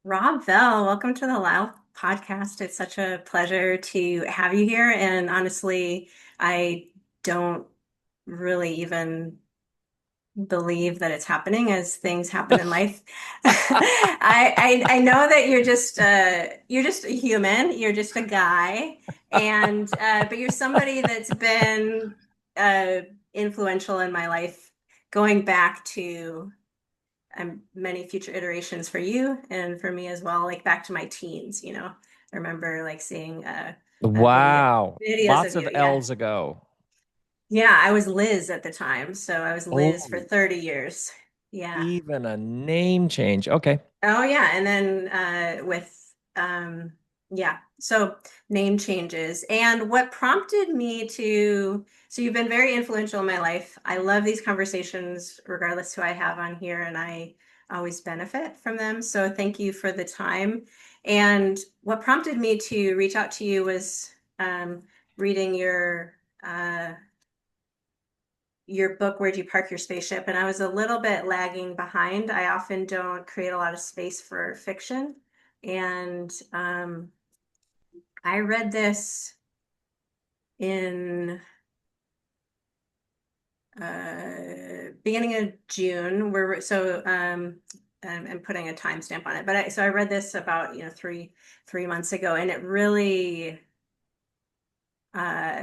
Rob Bell, welcome to the Loud podcast. It's such a pleasure to have you here. And honestly, I don't really even believe that it's happening as things happen in life. I know that you're just a human, you're just a guy, and but you're somebody that's been uh, influential in my life, going back to many future iterations for you and for me as well, like back to my teens, I remember like seeing Wow. videos Lots of you. of Yeah. L's ago. Yeah, I was Liz at the time. So I was Liz for Oh, 30 years. Yeah. even a name change. Okay. Oh yeah. And then with yeah, so name changes. And what prompted me to, so you've been very influential in my life. I love these conversations, regardless who I have on here, and I always benefit from them. So thank you for the time. And what prompted me to reach out to you was reading your book, Where'd You Park Your Spaceship? And I was a little bit lagging behind. I often don't create a lot of space for fiction. And I read this in beginning of June. I'm putting a timestamp on it, but so I read this about three months ago, and it really uh,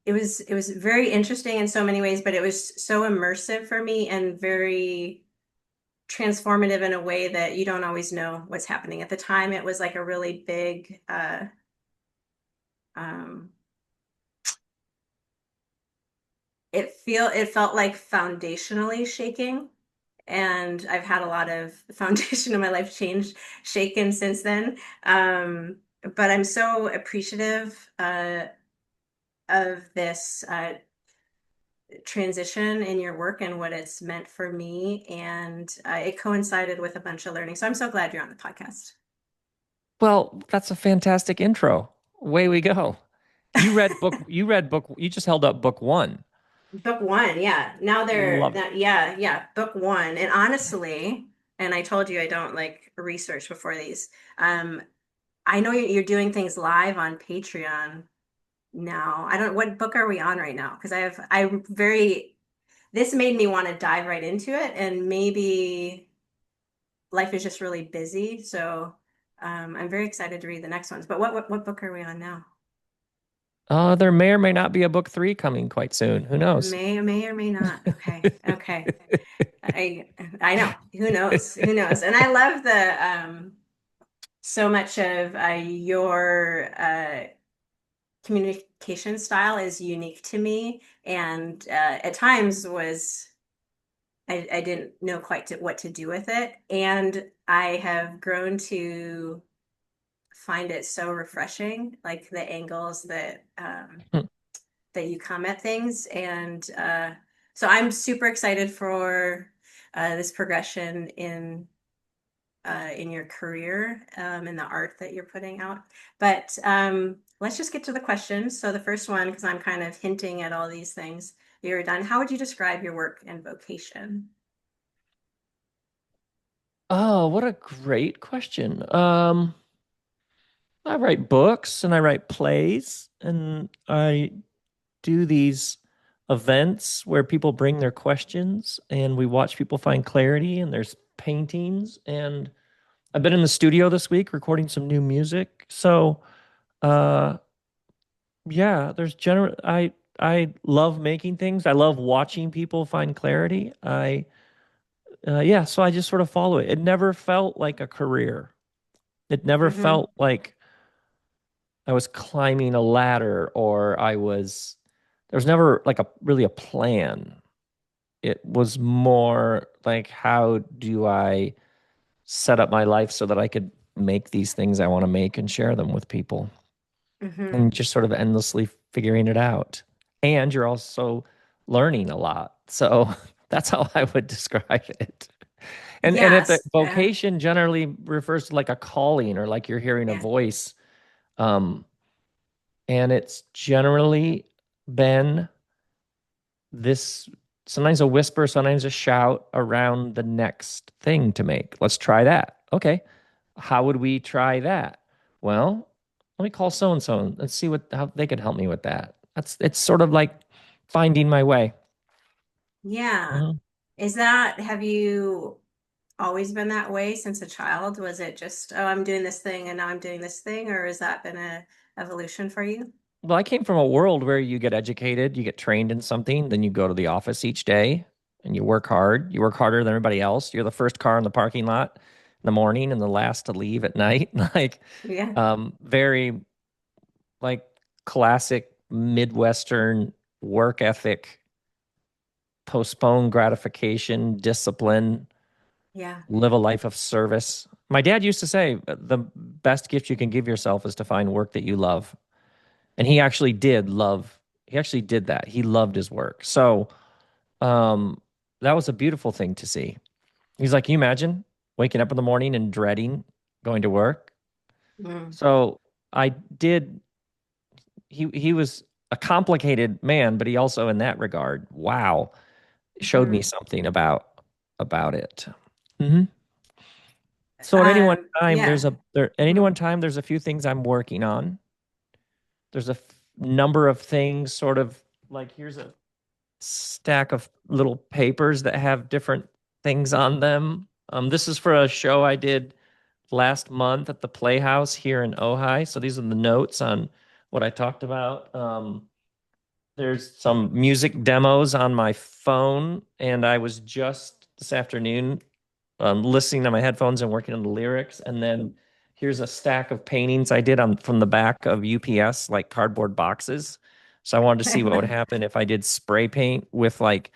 it was very interesting in so many ways, but it was so immersive for me and very transformative in a way that you don't always know what's happening. At the time, it was like a really big um it felt like foundationally shaking. And I've had a lot of foundation in my life shaken since then. But I'm so appreciative of this transition in your work and what it's meant for me. And it coincided with a bunch of learning. So I'm so glad you're on the podcast. Well, that's a fantastic intro. Away we go. You just held up book one. Book one, yeah. Love it. Yeah, book one. And honestly, and I told you I don't like research before these. Um, I know you're doing things live on Patreon now. I don't, what book are we on right now? Because this made me want to dive right into it, and maybe life is just really busy. So I'm very excited to read the next ones. But what book are we on now? There may or may not be a book three coming quite soon. Who knows? May or may not. Okay, okay. I I know. Who knows? Who knows? And I love the so much of your communication style is unique to me, and at times was I didn't know quite what to do with it, and I have grown to find it so refreshing, like the angles that you come at things, and so I'm super excited for this progression in your career and the art that you're putting out. But let's just get to the questions. So the first one, because I'm kind of hinting at all these things you're done. How would you describe your work and vocation? Oh, what a great question. I write books and I write plays and I do these events where people bring their questions and we watch people find clarity and there's paintings and I've been in the studio this week recording some new music. So, uh yeah, I love making things. I love watching people find clarity. So I just sort of follow it. It never felt like a career. It never Mm-hmm. felt like I was climbing a ladder or there was never like a really a plan. It was more like, how do I set up my life so that I could make these things I want to make and share them with people Mm-hmm. and just sort of endlessly figuring it out. And you're also learning a lot. So that's how I would describe it. And if the Yes. vocation generally refers to like a calling or like you're hearing a Yeah. voice, um, and it's generally been this sometimes a whisper, sometimes a shout around the next thing to make. Let's try that. Okay. How would we try that? Well, let me call so and so and let's see what how they could help me with that. It's sort of like finding my way. Yeah. Mhm. Have you always been that way since a child? Was it just, oh, I'm doing this thing and now I'm doing this thing, or has that been a evolution for you? Well, I came from a world where you get educated, you get trained in something, then you go to the office each day and you work hard. You work harder than everybody else. You're the first car in the parking lot in the morning and the last to leave at night. Like, Yeah. very like classic Midwestern work ethic, postpone gratification, discipline, Yeah. live a life of service. My dad used to say the best gift you can give yourself is to find work that you love. And he actually did that. He loved his work. So, um, that was a beautiful thing to see. He's like, can you imagine waking up in the morning and dreading going to work? Mm. So I did, he was a complicated man, but he also in that regard, wow, showed me Hmm. something about it. Hmm. So at any one time, Yeah. at any Hmm. one time, there's a few things I'm working on. There's number of things, sort of like here's a stack of little papers that have different things on them. This is for a show I did last month at the Playhouse here in Ojai. So these are the notes on what I talked about. There's some music demos on my phone, and I was just this afternoon listening on my headphones and working on the lyrics. And then here's a stack of paintings I did on from the back of UPS, like cardboard boxes. So I wanted to see what would happen if I did spray paint with like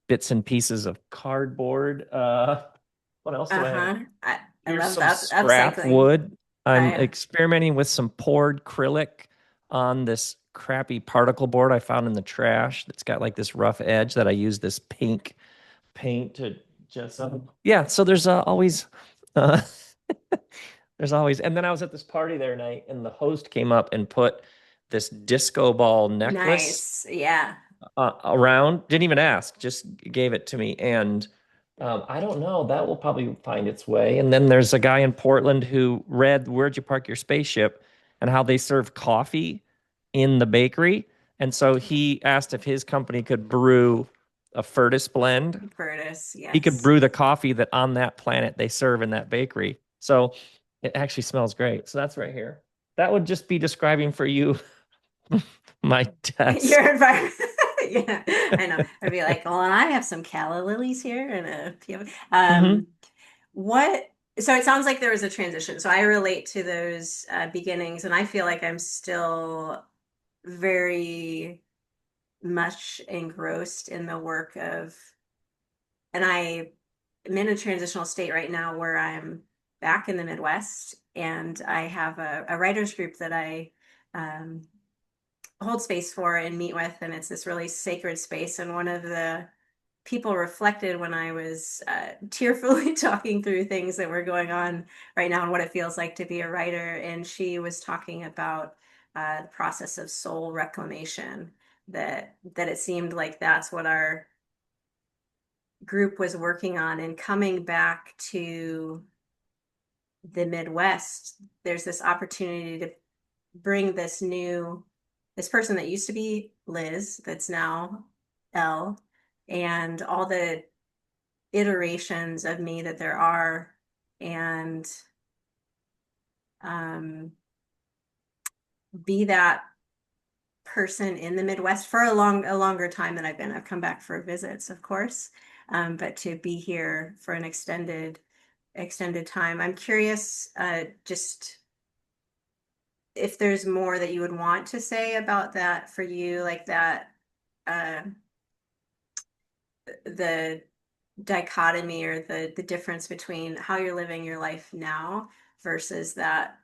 bits and pieces of cardboard. What else do I have? Uh-huh. I Here's love some that scrap upcycling. wood. I'm I experimenting with some poured acrylic on this crappy particle board I found in the trash that's got like this rough edge that I use this pink paint to just yeah, so there's uh there's always, and then I was at this party there night and the host came up and put this disco ball necklace Nice. Yeah. around. Didn't even ask, just gave it to me. And I don't know, that will probably find its way. And then there's a guy in Portland who read Where'd You Park Your Spaceship and how they serve coffee in the bakery. And so he asked if his company could brew a Furtis blend. Curtis, He could yes. brew the coffee that on that planet they serve in that bakery. So it actually smells great. So that's right here. That would just be describing for you my Your desk. environment. Yeah, I know. I'd be like, well, I have some calla lilies here and a few. Hmm. What? So it sounds like there was a transition. So I relate to those beginnings, and I feel like I'm still very much engrossed in the work of, and I'm in a transitional state right now where I'm back in the Midwest, and I have a writers group that I um, hold space for and meet with, and it's this really sacred space. And one of the people reflected when I was tearfully talking through things that were going on right now and what it feels like to be a writer. And she was talking about the process of soul reclamation. That it seemed like that's what our group was working on, and coming back to the Midwest. There's this opportunity to bring this person that used to be Liz, that's now Elle, and all the iterations of me that there are, and um, be that person in the Midwest for a longer time than I've been. I've come back for visits, of course, but to be here for an extended time. I'm curious, just if there's more that you would want to say about that for you, like that, uh, the dichotomy or the difference between how you're living your life now versus that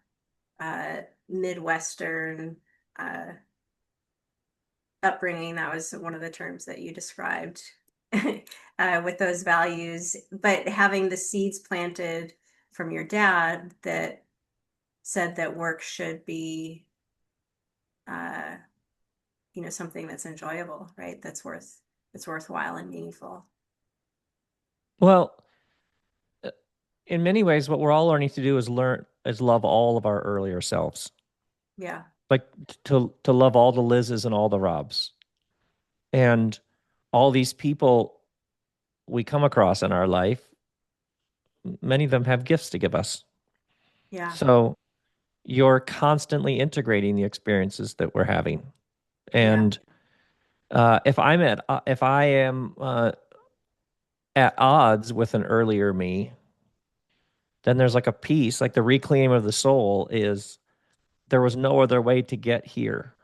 uh, Midwestern uh, upbringing. That was one of the terms that you described with those values, but having the seeds planted from your dad that said that work should be, uh, something that's enjoyable, right? That's worthwhile and meaningful. Well, in many ways, what we're all learning to do is learn. is love all of our earlier selves. Yeah. Like to love all the Liz's and all the Robs. And all these people we come across in our life, many of them have gifts to give us. Yeah. So you're constantly integrating the experiences that we're having. Yeah. And if I am at odds with an earlier me, then there's like a piece, like the reclaim of the soul is there was no other way to get here.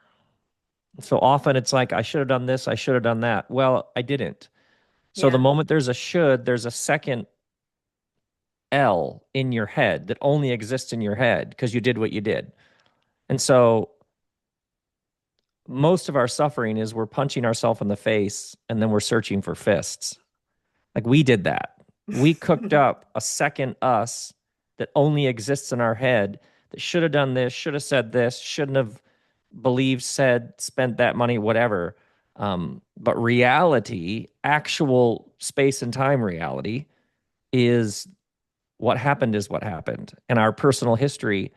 So often it's like, I should have done this, I should have done that. Well, I didn't. So the Yeah. moment there's a should, there's a second Elle in your head that only exists in your head because you did what you did. And so most of our suffering is we're punching ourselves in the face and then we're searching for fists. Like we did that. We cooked up a second us that only exists in our head that should have done this, should have said this, shouldn't have believed, said, spent that money, whatever. But reality, actual space and time reality, is what happened is what happened. And our personal history,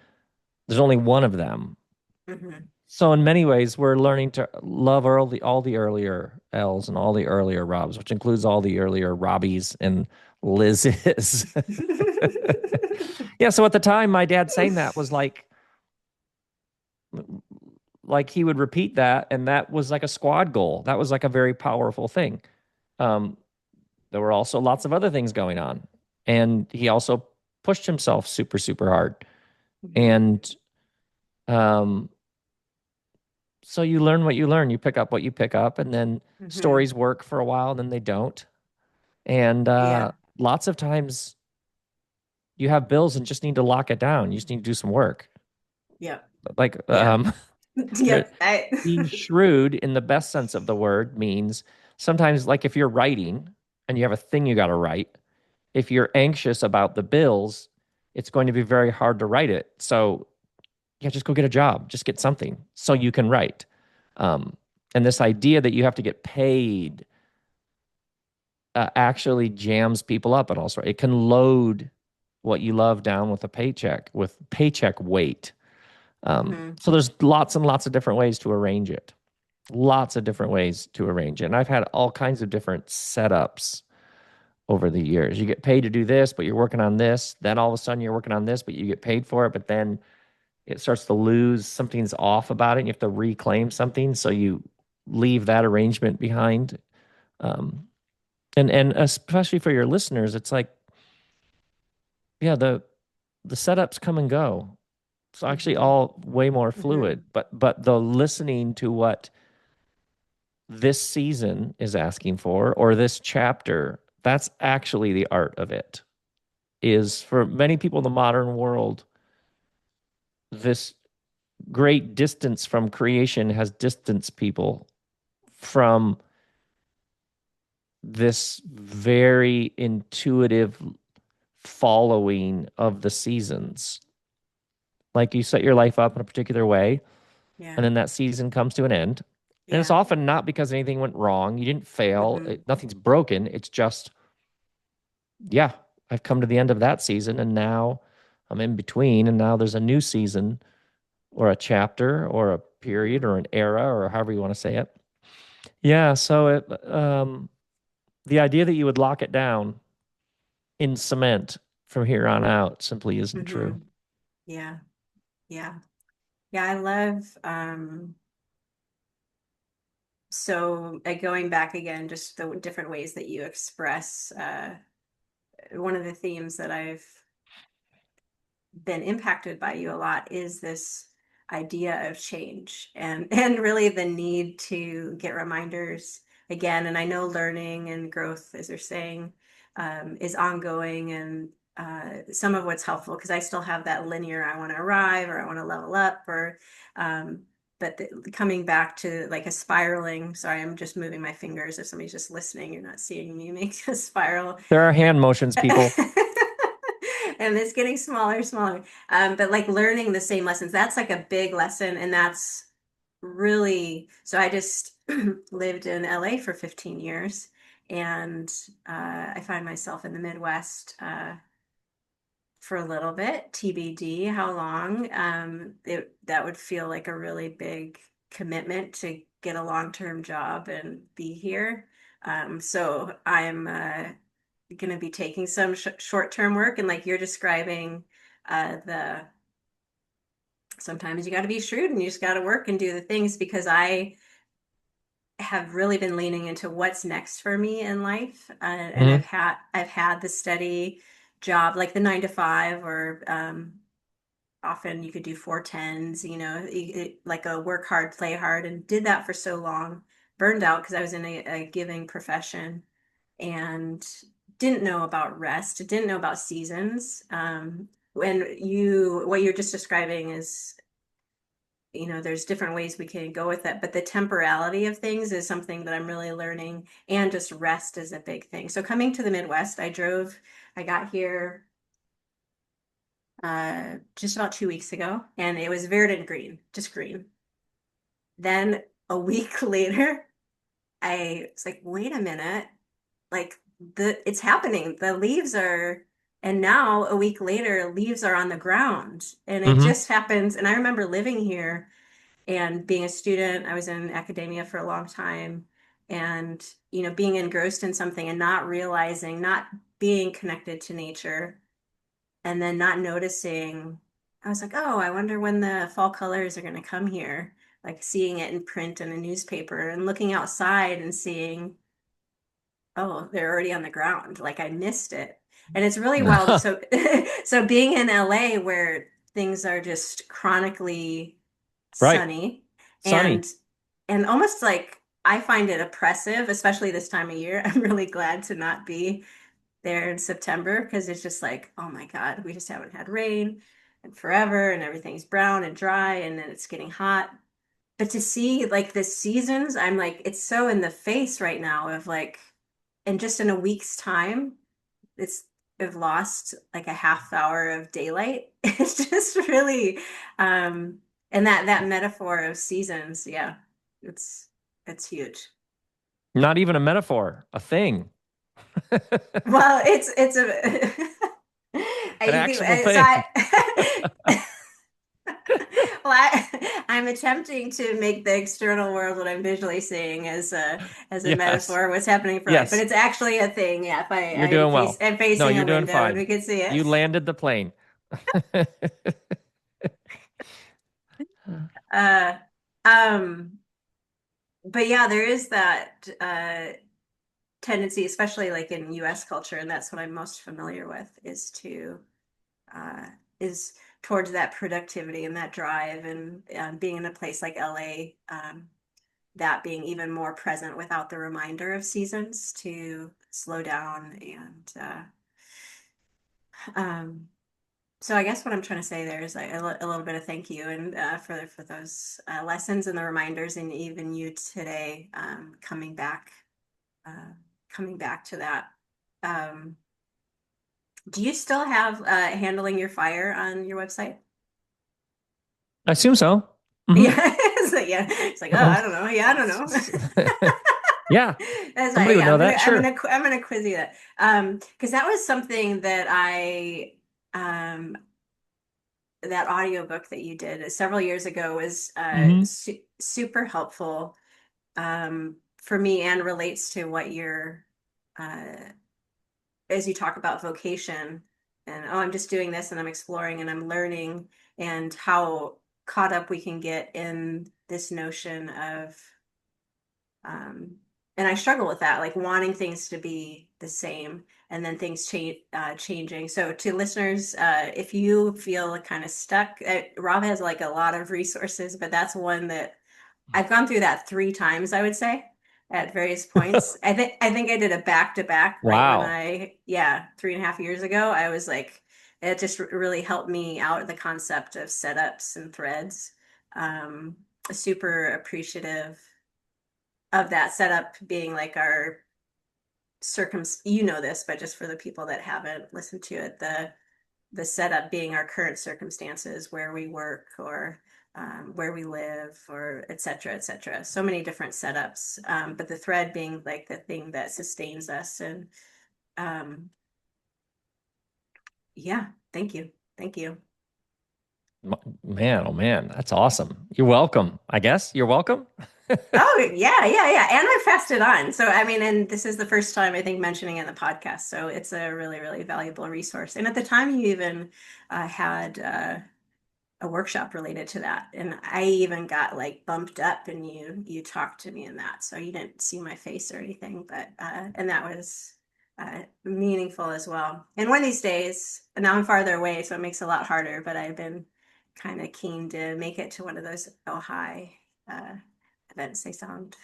there's only one of them. Hmm. So in many ways, we're learning to love all the earlier L's and all the earlier Robs, which includes all the earlier Robbies and Liz's. Yeah. So at the time, my dad saying that was like he would repeat that, and that was like a squad goal. That was like a very powerful thing. Um, there were also lots of other things going on, and he also pushed himself super, super hard. Hmm. And um, so you learn what you learn. You pick up what you pick up, and then Hmm. stories work for a while, and then they don't. And Yeah. lots of times you have bills and just need to lock it down. You just need to do some work. Yep. Like Yep. there, Yep. being shrewd in the best sense of the word means sometimes, like if you're writing and you have a thing you got to write, if you're anxious about the bills, it's going to be very hard to write it. So yeah, just go get a job, just get something so you can write. Um, and this idea that you have to get paid actually jams people up, and also it can load what you love down with a paycheck, with paycheck weight. Hmm. So there's lots and lots of different ways to arrange it. Lots of different ways to arrange it. And I've had all kinds of different setups over the years. You get paid to do this, but you're working on this. Then all of a sudden you're working on this, but you get paid for it. But then it starts to lose, something's off about it. And you have to reclaim something. So you leave that arrangement behind. Um, and especially for your listeners, it's like, yeah, the setups come and go. It's actually Hmm. all way more fluid. Hmm. But the listening to what this season is asking for, or this chapter, that's actually the art of it. Is for many people in the modern world, this great distance from creation has distanced people from this very intuitive following of the seasons. Like you set your life up in a particular way, and Yeah. then that season comes to an end. And it's Yeah. often not because anything went wrong. You didn't fail. Hmm. Nothing's broken. It's just, yeah, I've come to the end of that season, and now I'm in between, and now there's a new season or a chapter or a period Hmm. or an era or however you want to say it. Yeah. So the idea that you would lock it down in cement from here on out simply isn't true. Hmm. Yeah. Yeah. Yeah. I love, so going back again, just the different ways that you express, one of the themes that I've been impacted by you a lot is this idea of change and really the need to get reminders again. And I know learning and growth, as you're saying, is ongoing, and some of what's helpful because I still have that linear, I want to arrive or I want to level up, or but coming back to like a spiraling, sorry, I'm just moving my fingers. If somebody's just listening, you're not seeing me make a spiral. There are hand motions, people. And it's getting smaller, smaller. But like learning the same lessons, that's like a big lesson. And that's really, so I just lived in LA for 15 years. And I find myself in the Midwest for a little bit, TBD, how long. That would feel like a really big commitment to get a long-term job and be here. So I'm going to be taking some short-term work, and like you're describing, the sometimes you got to be shrewd and you just got to work and do the things, because I have really been leaning into what's next for me in life. And Hmm. I've had the steady job, like the 9 to 5, or often you could do 4 10s, like a work hard, play hard, and did that for so long, burned out because I was in a giving profession and didn't know about rest, didn't know about seasons. What you're just describing is, there's different ways we can go with it, but the temporality of things is something that I'm really learning, and just rest is a big thing. So coming to the Midwest, I got here just about 2 weeks ago, and it was verdant green, just green. Then a week later, I was like, wait a minute, like it's happening. The leaves are, and now a week later, leaves are on the ground, and it Hmm. just happens. And I remember living here and being a student. I was in academia for a long time, and being engrossed in something and not realizing, not being connected to nature, and then not noticing. I was like, oh, I wonder when the fall colors are going to come here, like seeing it in print in a newspaper and looking outside and seeing, oh, they're already on the ground, like I missed it. And it's really wild. So so being in LA, where things are just chronically Right. sunny, Sunny. and almost like I find it oppressive, especially this time of year. I'm really glad to not be there in September, because it's just like, oh my God, we just haven't had rain and forever, and everything's brown and dry, and then it's getting hot. But to see like the seasons, I'm like, it's so in the face right now of like, and just in a week's time, it's I've lost like a half hour of daylight. It's just really, and that metaphor of seasons, yeah, it's it's huge. Not even a metaphor, a thing. Well, it's a An you actual can, so thing. I'm attempting to make the external world what I'm visually seeing as a Yes. metaphor of what's happening for life, but Yes. it's actually a thing. Yeah, if You're doing well. I'm No, facing you're a doing window and fine. we can see it. You landed the plane. Uh, um, but yeah, there is that tendency, especially like in US culture, and that's what I'm most familiar with, uh, is towards that productivity and that drive, and being in a place like LA, that being even more present without the reminder of seasons to slow down. And um, so I guess what I'm trying to say there is like a little bit of thank you, and for those lessons and the reminders, and even you today, uh, coming back to that. Um, do you still have handling your fire on your website? I assume so. Hmm. Yeah, it's like, oh, I don't know. Yeah, I don't know. Yeah. That's right. Somebody would Yeah, know that. Sure. I'm gonna quiz you that. Because that was something that um, that audiobook that you did several years ago was Hmm. super helpful for me, and relates to what you're, uh, as you talk about vocation, and oh, I'm just doing this and I'm exploring and I'm learning, and how caught up we can get in this notion of, um, and I struggle with that, like wanting things to be the same, and then things changing. So to listeners, if you feel kind of stuck, Rob has like a lot of resources, but that's one that I've gone through that 3 times, I would say, at various points. I think I did a back to back right when Wow. yeah, 3.5 years ago. I was like, it just really helped me out, the concept of setups and threads. Um, Super appreciative of that setup being like our you know this, but just for the people that haven't listened to it, the setup being our current circumstances, where we work, or where we live, or et cetera, et cetera. So many different setups, but the thread being like the thing that sustains us. And um, yeah. Thank you. Thank you. Man, oh man, that's awesome. You're welcome. I guess you're welcome. Oh, yeah, yeah, yeah. And I passed it on. So, I mean, and this is the first time I think mentioning it in the podcast. So it's a really, really valuable resource. And at the time, you even had a workshop related to that. And I even got like bumped up and you talked to me in that. So you didn't see my face or anything, but and that was meaningful as well. And one of these days, now I'm farther away, so it makes it a lot harder, but I've been kind of keen to make it to one of those LHI events. They sound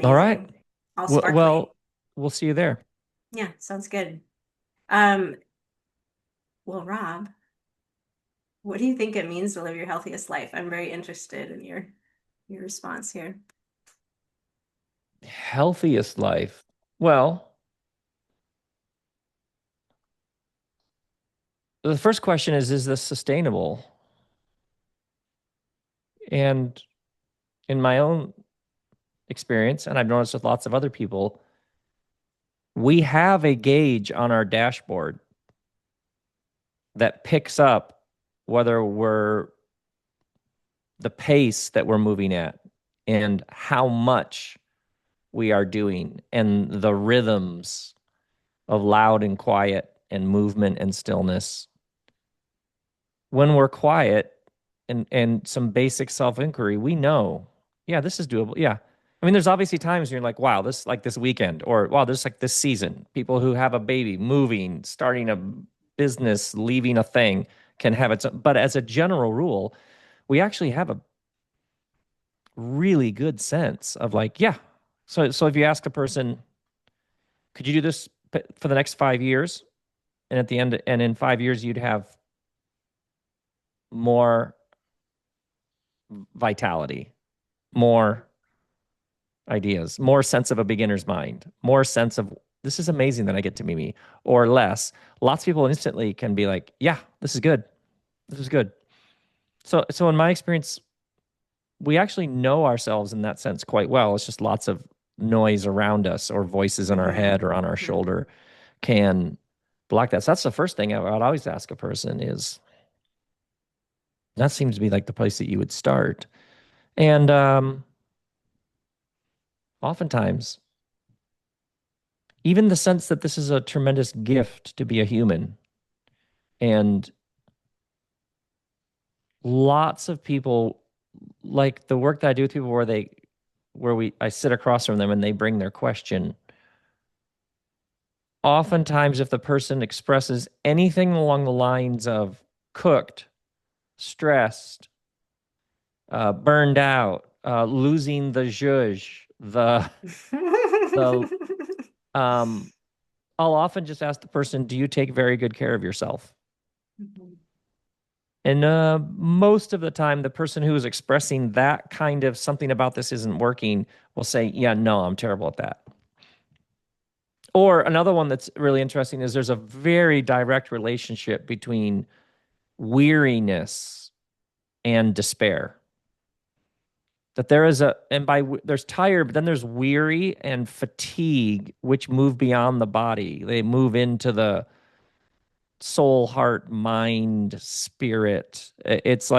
All right. amazing. All sparkly. Well, we'll see you there. Yeah, sounds good. Um, well, Rob, what do you think it means to live your healthiest life? I'm very interested in your response here. Healthiest life. Well, the first question is this sustainable? And in my own experience, and I've noticed with lots of other people, we have a gauge on our dashboard that picks up whether we're the pace that we're moving at and how much we are doing and the rhythms of loud and quiet and movement and stillness. When we're quiet and some basic self-inquiry, we know, yeah, this is doable. Yeah. I mean, there's obviously times you're like, wow, this like this weekend, or wow, this like this season. People who have a baby, moving, starting a business, leaving a thing can have its, but as a general rule, we actually have a really good sense of like, yeah. So if you ask a person, could you do this for the next 5 years? And at the end, and in 5 years, you'd have more vitality, more ideas, more sense of a beginner's mind, more sense of this is amazing that I get to meet me, or less. Lots of people instantly can be like, yeah, this is good. This is good. So in my experience, we actually know ourselves in that sense quite well. It's just lots of noise around us or voices in our Hmm. head or on our Hmm. shoulder can block that. So that's the first thing I would always ask a person is that seems to be like the place that you would start. And oftentimes, even the sense that this is a tremendous gift to be a human. And lots of people like the work that I do with people where I sit across from them and they bring their question. Oftentimes, if the person expresses anything along the lines of cooked, stressed, burned out, losing the zhuzh, the um, I'll often just ask the person, "Do you take very good care of yourself?" And most of the time, the person who is expressing that kind of something about this isn't working will say, "Yeah, no, I'm terrible at that." Or another one that's really interesting is there's a very direct relationship between weariness and despair. That there is a, and by there's tired, but then there's weary and fatigue, which move beyond the body. They move into the soul, heart, mind, spirit. It's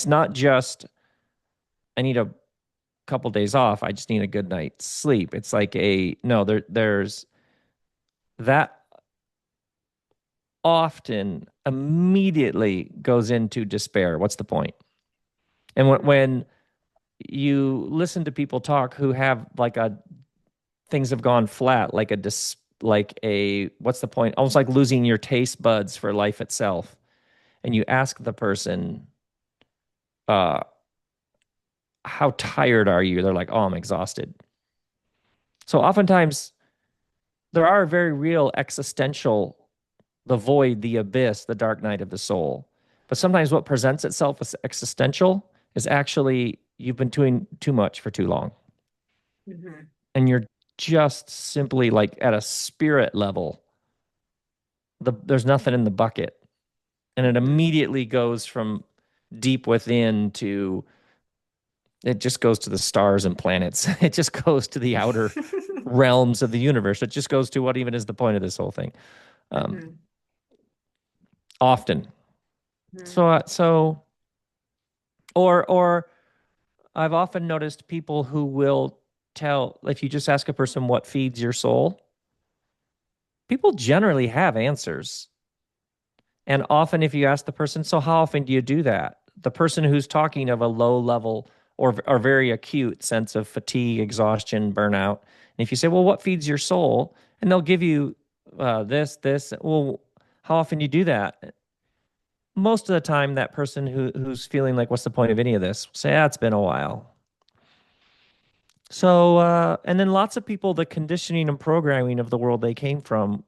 not just, I need a couple days off. I just need a good night's sleep. It's like no, there's that often immediately goes into despair. What's the point? And when you listen to people talk who have like a things have gone flat, like a what's the point? Almost like losing your taste buds for life itself. And you ask the person, uh, how tired are you? They're like, oh, I'm exhausted. So oftentimes there are very real existential, the void, the abyss, the dark night of the soul. But sometimes what presents itself as existential is actually you've been doing too much for too long. Hmm. And you're just simply like at a spirit level, there's nothing in the bucket. And it Hmm. immediately goes from deep within to it just goes to the stars and planets. It just goes to the outer realms of the universe. It just goes to what even is the point of this whole thing. Um, Hmm. often. Mm-hmm. So or I've often noticed people who will tell, if you just ask a person what feeds your soul, people generally have answers. And often, if you ask the person, so how often do you do that? The person who's talking of a low level or very acute sense of fatigue, exhaustion, burnout. And if you say, well, what feeds your soul? And they'll give you this. Well, how often do you do that? Most of the time, that person who's feeling like, what's the point of any of this? Will say, it's been a while. So, and then lots of people, the conditioning and programming of the world they came from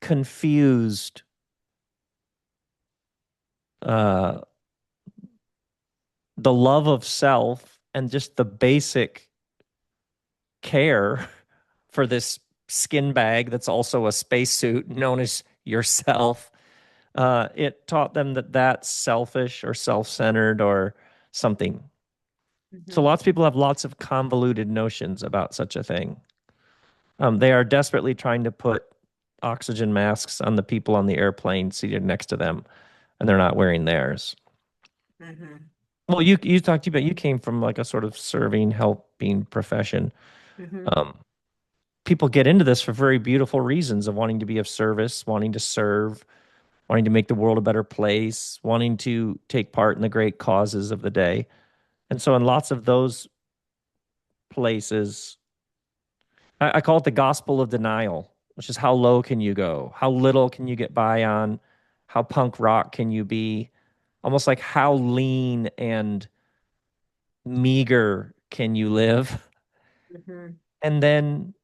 confused uh, the love of self and just the basic care for this skin bag that's also a spacesuit known as yourself. It taught them that that's selfish or self-centered or something. So Mm-hmm. lots of people have lots of convoluted notions about such a thing. They are desperately trying to put oxygen masks on the people on the airplane seated next to them, and they're not wearing theirs. Mm-hmm. Well, you talked about you came from like a sort of serving, helping profession. Mm-hmm. Um, People get into this for very beautiful reasons of wanting to be of service, wanting to serve, wanting to make the world a better place, wanting to take part in the great causes of the day. And so, in lots of those places, I call it the gospel of denial, which is how low can you go? How little can you get by on? How punk rock can you be? Almost like how lean and meager can you live? Mm-hmm. And then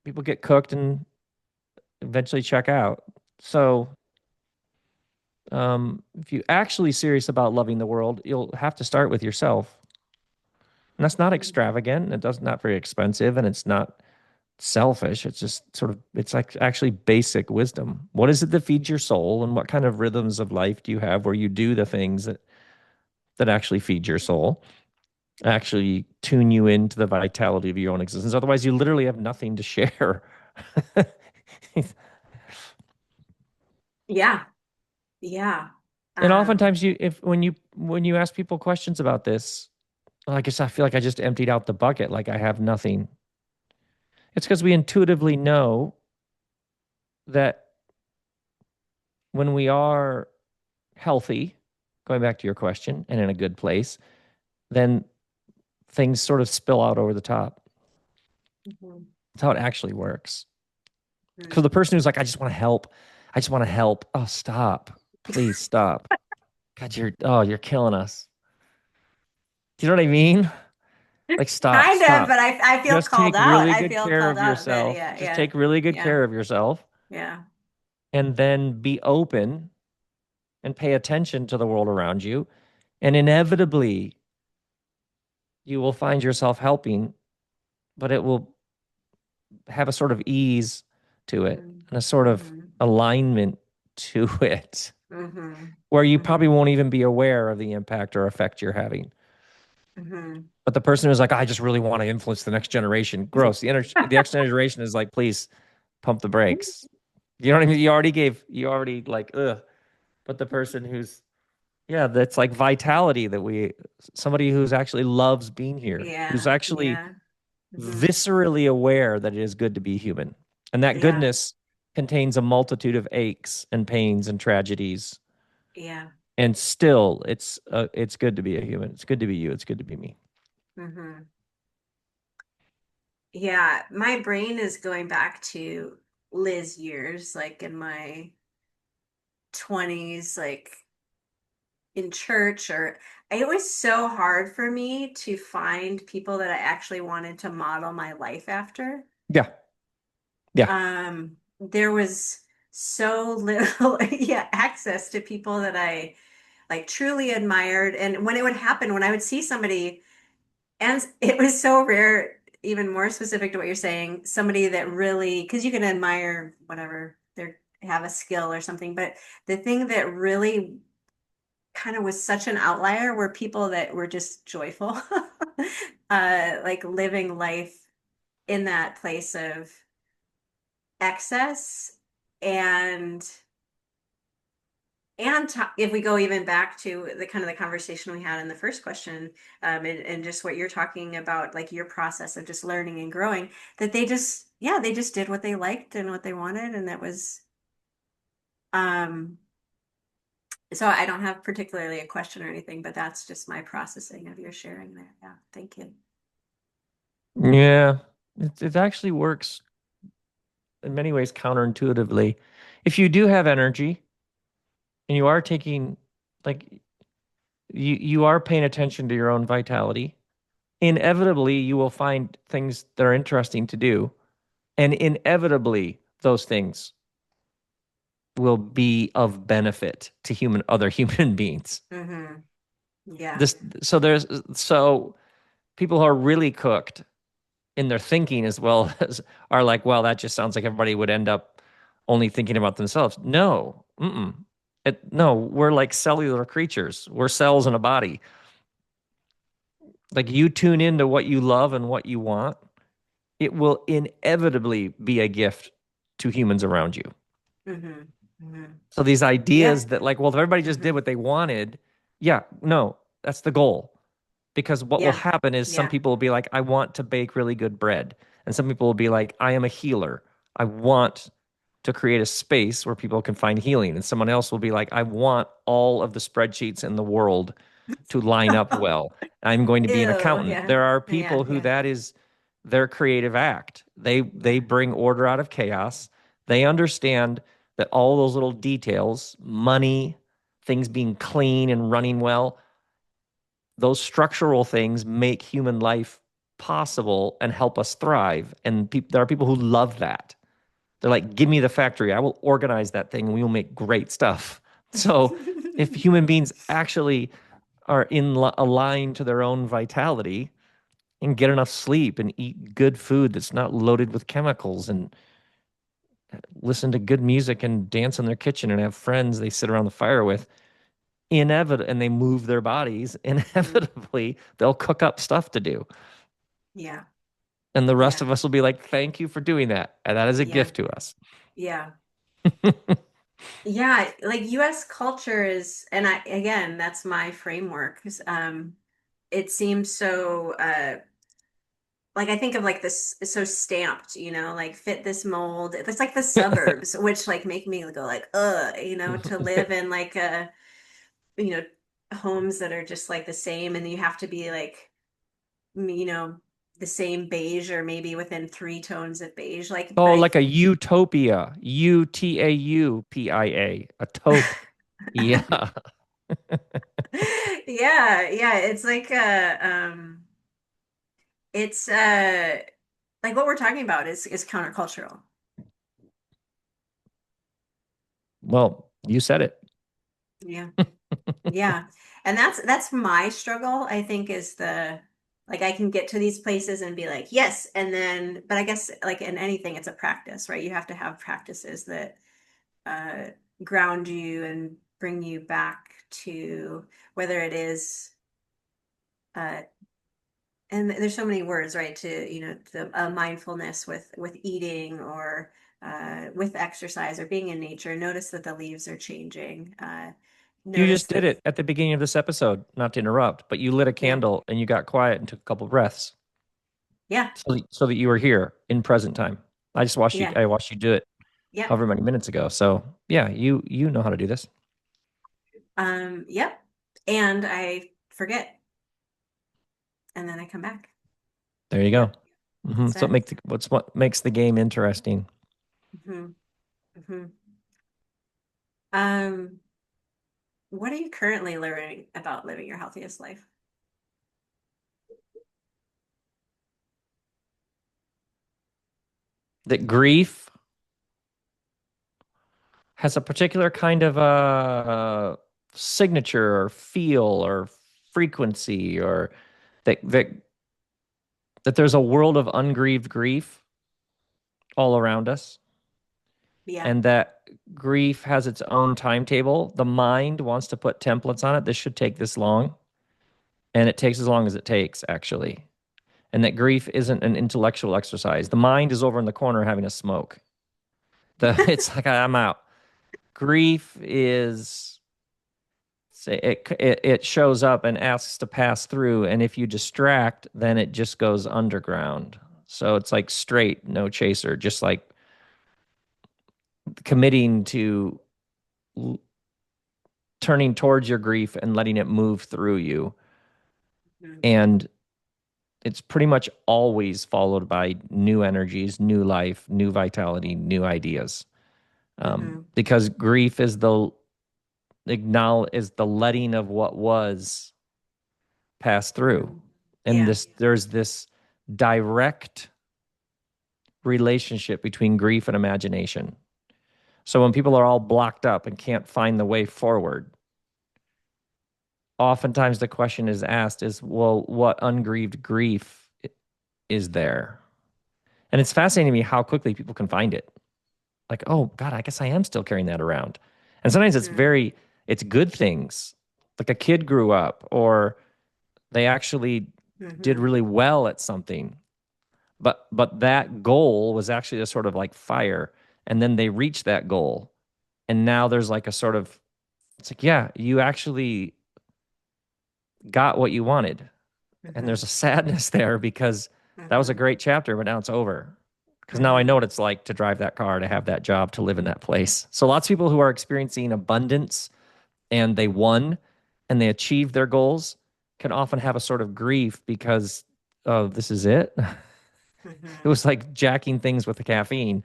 people get cooked and eventually check out. So, if you actually serious about loving the world, you'll have to start with yourself. And that's not extravagant. It does not very expensive, and it's not selfish. It's just sort of it's like actually basic wisdom. What is it that feeds your soul, and what kind of rhythms of life do you have where you do the things that actually feed your soul, actually tune you into the vitality of your own existence. Otherwise, you literally have nothing to share. Yeah. Yeah. And Um, oftentimes you if when you ask people questions about this, well, I guess I feel like I just emptied out the bucket, like I have nothing. It's because we intuitively know that when we are healthy, going back to your question, and in a good place, then things sort of spill out over the top. mhm, That's how it actually works. Because the mhm. person who's like, I just want to help. I just want to help. Oh, stop. Please stop. God, you're killing us. Do you know what I mean? Like, stop, Kind of, stop. but I feel Just called take out. really I good feel care called of out, but yourself. yeah, Just yeah, take really good yeah, care of yourself yeah. and then be open and pay attention to the world around you. And inevitably, you will find yourself helping, but it will have a sort of ease to it Mm-hmm. and a sort of Mm-hmm. alignment to it Mm-hmm. where you probably Mm-hmm. won't even be aware of the impact or effect you're having. Mm-hmm. But the person who's like, I just really want to influence the next generation, gross. The next generation is like, please pump the brakes. You know what I mean? You already like, ugh. But the person who's, yeah, that's like vitality somebody who's actually loves being here, who's Yeah, actually yeah. Mm-hmm. viscerally aware that it is good to be human. And that Yeah, goodness contains a multitude of aches and pains and tragedies. yeah. And still, it's good to be a human. It's good to be you. It's good to be me. Mm-hmm. Yeah, my brain is going back to Liz years, like in my 20s, like in church, or it was so hard for me to find people that I actually wanted to model my life after. Yeah. Yeah. There was so little, yeah, access to people that I like truly admired. And when it would happen, when I would see somebody, and it was so rare, even more specific to what you're saying, somebody that really, because you can admire whatever they have a skill or something, but the thing that really kind of was such an outlier were people that were just joyful, like living life in that place of excess. and if we go even back to the kind of the conversation we had in the first question, and just what you're talking about, like your process of just learning and growing, that they just, yeah, they just did what they liked and what they wanted, and that was, um, so I don't have particularly a question or anything, but that's just my processing of your sharing there. Yeah, thank you. Yeah, it actually works in many ways counterintuitively. If you do have energy and you are taking, like, you are paying attention to your own vitality, inevitably you will find things that are interesting to do, and inevitably those things will be of benefit to other human beings. Mm-hmm. Yeah. This so people who are really cooked in their thinking as well as are like, well, that just sounds like everybody would end up only thinking about themselves. No, no, we're like cellular creatures. We're cells in a body. Like you tune into what you love and what you want, it will inevitably be a gift to humans around you. Mm-hmm. Mm-hmm. So these Yeah. ideas that like, well, if everybody just Mm-hmm. did what they wanted, yeah, no, that's the goal. Because what will Yeah. happen is some Yeah. people will be like, I want to bake really good bread. And some people will be like, I am a healer. I want to create a space where people can find healing. And someone else will be like, I want all of the spreadsheets in the world to line up well. I'm going to be an Ew. accountant. Yeah. There are Yeah. people who Yeah. that is their creative act. They Yeah. bring order out of chaos. They understand that all those little details, money, things being clean and running well, those structural things make human life possible and help us thrive. And there are people who love that. They're like, give me the factory. I will organize that thing and we will make great stuff. So if human beings actually are aligned to their own vitality and get enough sleep and eat good food that's not loaded with chemicals and listen to good music and dance in their kitchen and have friends they sit around the fire with, and they move their bodies, Hmm. inevitably they'll cook up stuff to do. Yeah. And the rest Yeah. of us will be like, thank you for doing that. And that is a Yeah. gift to us. Yeah. Yeah. Like US culture is, and I, again, that's my framework. It seems so, like I think of like this so stamped, like fit this mold. It's like the suburbs, which like make me go like, to live in like you know, homes that are just like the same, and you have to be like, you know, the same beige or maybe within three tones of beige. Like, but Oh, like a utopia, a taupe. Yeah. yeah, yeah, it's like it's like what we're talking about is countercultural. Well, you said it. Yeah. Yeah. And that's my struggle, I think, is the like I can get to these places and be like, yes, and then but I guess like in anything it's a practice, right? You have to have practices that uh ground you and bring you back to whether it is uh and there's so many words, right, to the mindfulness with eating or with exercise or being in nature. Notice that the leaves are changing. You Notice just did that, it at the beginning of this episode, not to interrupt, but you lit a yeah, candle and you got quiet and took a couple breaths yeah, so that you were here in present time. yeah, I watched you do it yep. however many minutes ago. So yeah, you know how to do this. Yep. And I forget, and then I come back. There you go. Yep, that's So it. what makes the game interesting. Hmm. Hmm. Um, what are you currently learning about living your healthiest life? That grief has a particular kind of signature or feel or frequency, or that that that there's a world of ungrieved grief all around us, Yeah, and that grief has its own timetable. The mind wants to put templates on it. This should take this long, and it takes as long as it takes, actually. And that grief isn't an intellectual exercise. The mind is over in the corner having a smoke. It's like I'm out. Grief is say it shows up and asks to pass through, and if you distract, then it just goes underground. So it's like straight, no chaser, just like committing to turning towards your grief and letting it move through you. Mhm. And it's pretty much always followed by new energies, new life, new vitality, new ideas. Mhm. Because grief is the letting of what was pass through. Mhm. And Yeah. there's this direct relationship between grief and imagination. So when people are all blocked up and can't find the way forward, oftentimes the question is asked is, well, what ungrieved grief is there? And it's fascinating to me how quickly people can find it. Like, oh God, I guess I am still carrying that around. And sometimes Mhm. it's good things. Like a kid grew up or they actually did Mhm. really well at something. But that goal was actually a sort of like fire. And then they reached that goal. And now there's like a sort of, it's like, yeah, you actually got what you wanted. And there's Mhm. a sadness there because that was a Mhm. great chapter, but now it's over. Because now I know Mhm. what it's like to drive that car, to have that job, to live in that place. So lots of people who are experiencing abundance and they won and they achieved their goals can often have a sort of grief because, oh, this is it. It Mhm. was like jacking things with the caffeine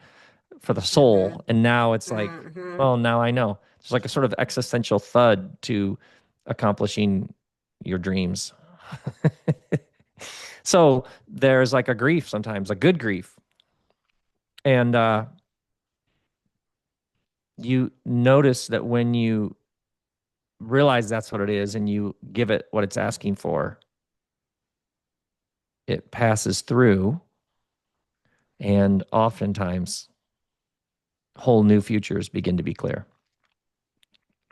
for the soul. Mhm. And now it's like, Mhm. well, now I know. There's like a sort of existential thud to accomplishing your dreams. So there's like a grief sometimes, a good grief. And you notice that when you realize that's what it is and you give it what it's asking for, it passes through. And oftentimes, whole new futures begin to be clear.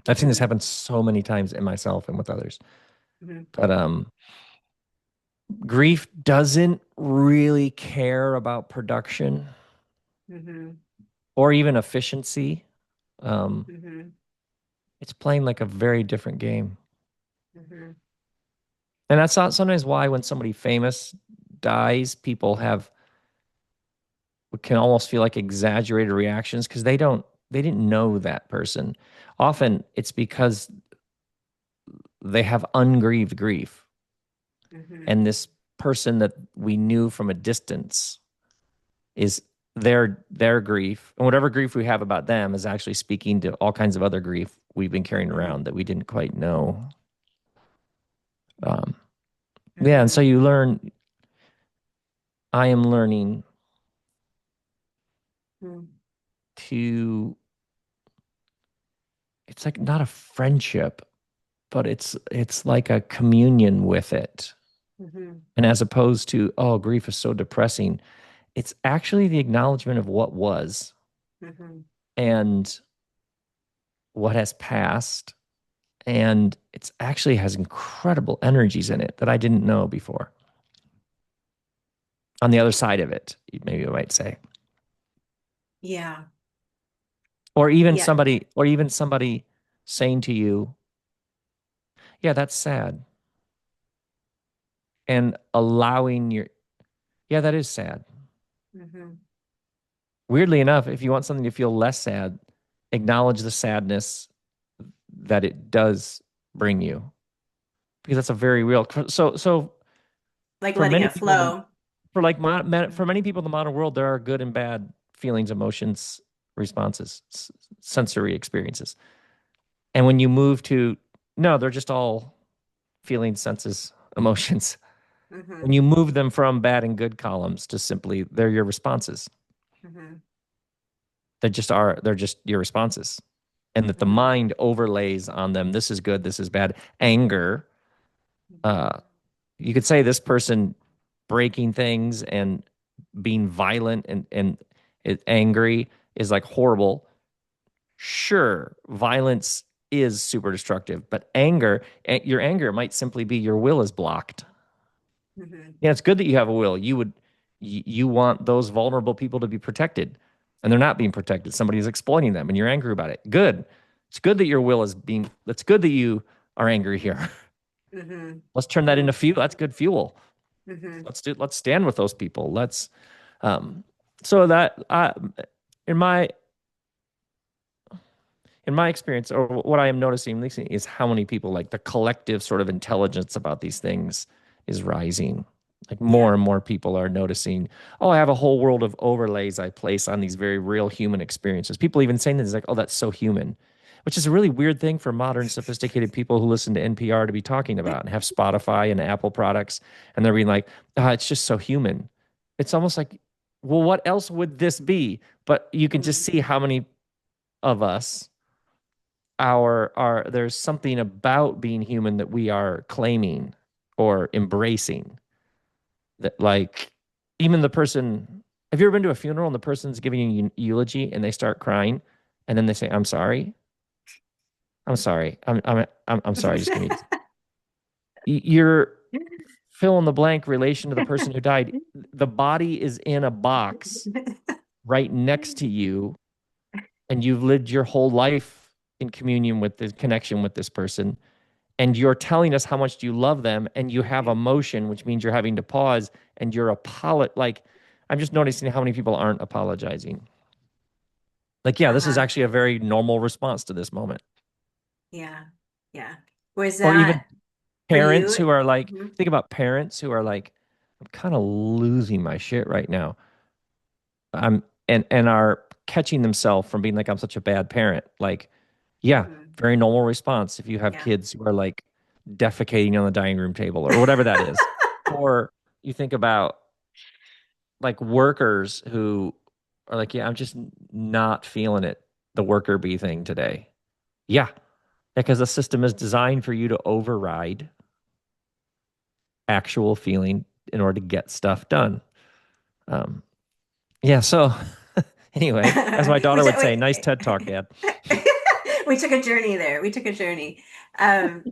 I've seen this Mhm. happen so many times in myself and with others. Mhm. But grief doesn't really care about production Mhm. or even efficiency. Um, Mhm. it's playing like a very different game. Mhm. And that's not sometimes why when somebody famous dies, people have can almost feel like exaggerated reactions because they didn't know that person. Often it's because they have ungrieved grief. Mhm. And this person that we knew from a distance is their grief. And whatever grief we have about them is actually speaking to all kinds of other grief we've been carrying Mhm. around that we didn't quite know. Um, yeah, and so Mhm. you learn I am learning Mhm. to it's like not a friendship, but it's like a communion with it. Mhm. And as opposed to, oh, grief is so depressing, it's actually the acknowledgement of what was Mhm. and what has passed. And it's actually has incredible energies in it that I didn't know before. On the other side of it, maybe I might say. Yeah. Yeah. Or even somebody saying to you, yeah, that's sad. And allowing your, yeah, that is sad. Mhm. Weirdly enough, if you want something to feel less sad, acknowledge the sadness that it does bring you because that's a very real. So Like for letting many it people, flow. for Mhm. many people in the modern world, there are good and bad feelings, emotions, responses, sensory experiences. And when you move to no, they're just all feelings, senses, emotions. When Mhm. you move them from bad and good columns to simply they're your responses. Mhm. They're just your responses. And that the Mhm. mind overlays on them. This is good, this is bad. Anger, uh, Mhm. you could say this person breaking things and being violent and angry is like horrible. Sure, violence is super destructive, but your anger might simply be your will is blocked. Mhm. Yeah, it's good that you have a will. You want those vulnerable people to be protected. and they're not being protected. Somebody is exploiting them and you're angry about it. Good. It's good that your will is being, that's good that you are angry here. Mm-hmm. Let's turn that into Mm-hmm. fuel. That's good fuel. Mm-hmm. Let's stand with those people. Um, so that, in my, in my experience, or what I am noticing is how many people, like the collective sort of intelligence about these things is rising. Like more Yeah. and more people are noticing, oh, I have a whole world of overlays I place on these very real human experiences. People even saying this like, oh, that's so human, which is a really weird thing for modern, sophisticated people who listen to NPR to be talking about and have Spotify and Apple products. And they're being like, it's just so human. It's almost like, well, what else would this be? But you can just Mm. see how many of us our there's something about being human that we are claiming or embracing, that like even the person, have you ever been to a funeral and the person's giving you an eulogy and they start crying and then they say I'm sorry, I'm sorry, just give me, you're fill in the blank relation to the person who died. The body is in a box right next to you, and you've lived your whole life in communion with this connection with this person, and you're telling us how much you love them, and you have emotion, which means you're having to pause, and you're like, I'm just noticing how many people aren't apologizing. Like, yeah, this is Uh-huh. actually a very normal response to this moment. Yeah. Yeah. Was Or even that for parents you? who are like, Mhm. think about parents who are like, I'm kind of losing my shit right now. I'm and are catching themselves from being like, I'm such a bad parent. Like, yeah, Mhm. very normal response if you have Yeah. kids who are like defecating on the dining room table or whatever that is. Or you think about like workers who are like, yeah, I'm just not feeling it, the worker bee thing today. Yeah, because the system is designed for you to override actual feeling in order to get stuff done. Um, yeah, so anyway, as my We daughter took would say, nice TED talk, we, Dad. we took a journey there. We took a journey. Um,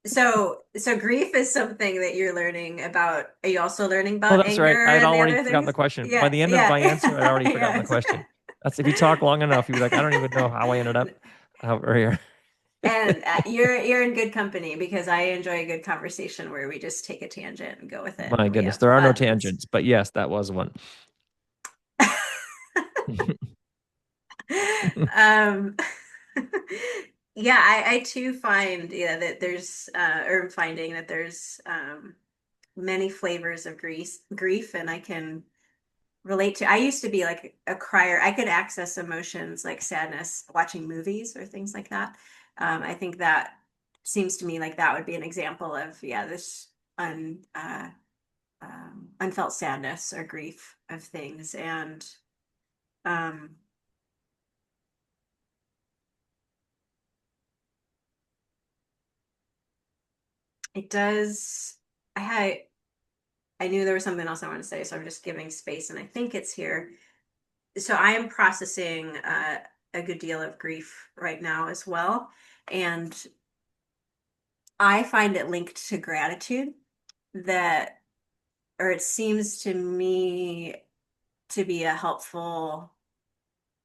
so grief is something that you're learning about. Are you also learning Oh, about that's right. anger I had and the already other forgotten things? the question. By Yeah, the end of yeah, my answer, I'd already forgotten the yes. question. That's if you talk long enough, you'd be like, I don't even know how I ended up over here. And you're in good company because I enjoy a good conversation where we just take a tangent and go with it My and we goodness, have there are no fun. tangents, but yes, that was one. Um, yeah, I too find that there's or I'm finding that there's many flavors of grief, and I can relate to. I used to be like a crier. I could access emotions like sadness watching movies or things like that. I think that seems to me like that would be an example of this un unfelt sadness or grief of things, and um, it does. I had I knew there was something else I wanted to say, so I'm just giving space, and I think it's here. So I am processing a good deal of grief right now as well, and I find it linked to gratitude that, or it seems to me to be a helpful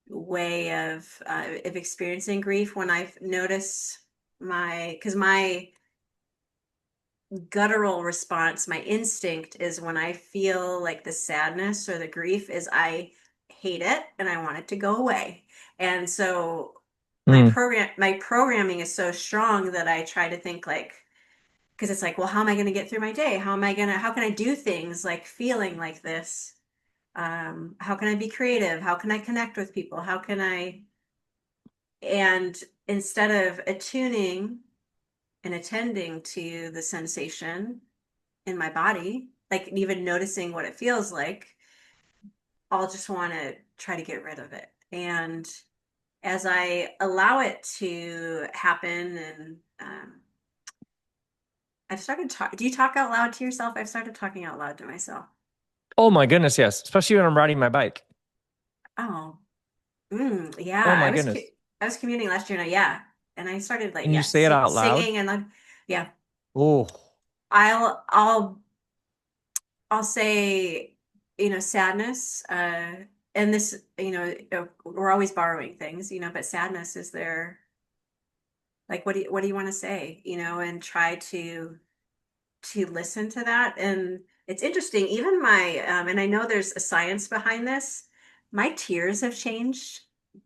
way of experiencing grief when I notice because my guttural response, my instinct is when I feel like the sadness or the grief is I hate it and I want it to go away. And so Mm, my programming is so strong that I try to think like, because it's like, well, how am I going to get through my day? How can I do things like feeling like this? How can I be creative? How can I connect with people? And instead of attuning and attending to the sensation in my body, like even noticing what it feels like, I'll just want to try to get rid of it. And as I allow it to happen, and I've started talk. Do you talk out loud to yourself? I've started talking out loud to myself. oh my goodness, yes. Especially when I'm riding my bike. Oh, yeah. Oh my goodness. I was commuting last year, and and I started like And you say it out loud. singing and like yeah. Oh, I'll say sadness. and this, we're always borrowing things, but sadness is there. Like, what do you want to say, and try to listen to that. And it's interesting, even and I know there's a science behind this. My tears have changed.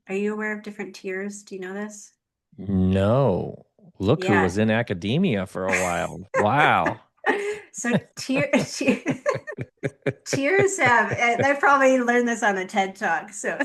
Are you aware of different tears? Do you know this? No. Look who Yeah. was in academia for a while. Wow. So tears have, and I probably learned this on a TED Talk. So,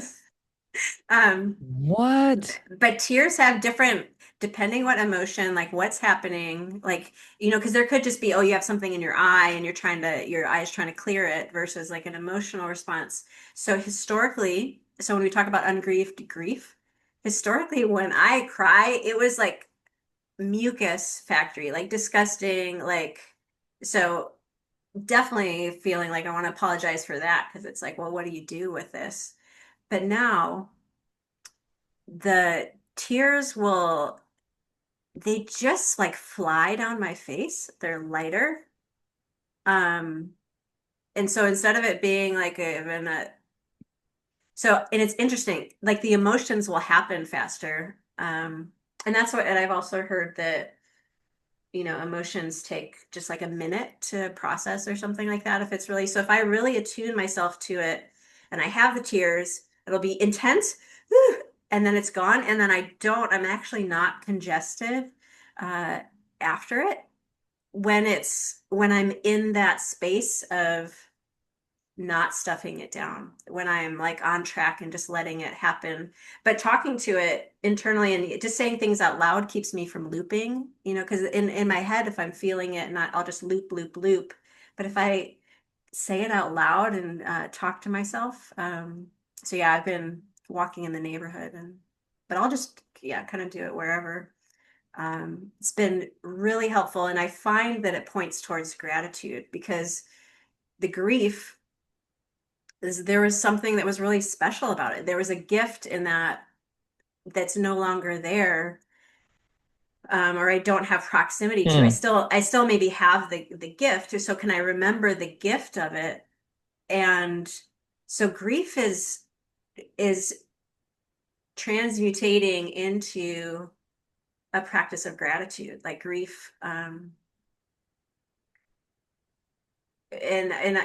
um, What? but tears have different, depending what emotion, like what's happening, like, because there could just be, oh, you have something in your eye and your eye is trying to clear it versus like an emotional response. So historically, so when we talk about ungrieved grief, historically, when I cry, it was like mucus factory, like disgusting, like, so definitely feeling like I want to apologize for that because it's like, well, what do you do with this? But now the tears will, they just like fly down my face. They're lighter. Um, and so instead of it being like and it's interesting, like the emotions will happen faster. And that's what, and I've also heard that emotions take just like a minute to process or something like that. If it's really, so if I really attune myself to it and I have the tears, it'll be intense, and then it's gone. And then I'm actually not congested uh, after it when I'm in that space of not stuffing it down, when I'm like on track and just letting it happen. But talking to it internally and just saying things out loud keeps me from looping, because in my head, if I'm feeling it, and I'll just loop, loop, loop. But if I say it out loud and talk to myself, so yeah, I've been walking in the neighborhood, but I'll just, yeah, kind of do it wherever. It's been really helpful, and I find that it points towards gratitude because the grief is, there was something that was really special about it. There was a gift in that that's no longer there, or I don't have proximity to. I Hmm. still, I still maybe have the gift. So can I remember the gift of it? And so grief is transmutating into a practice of gratitude, like grief. And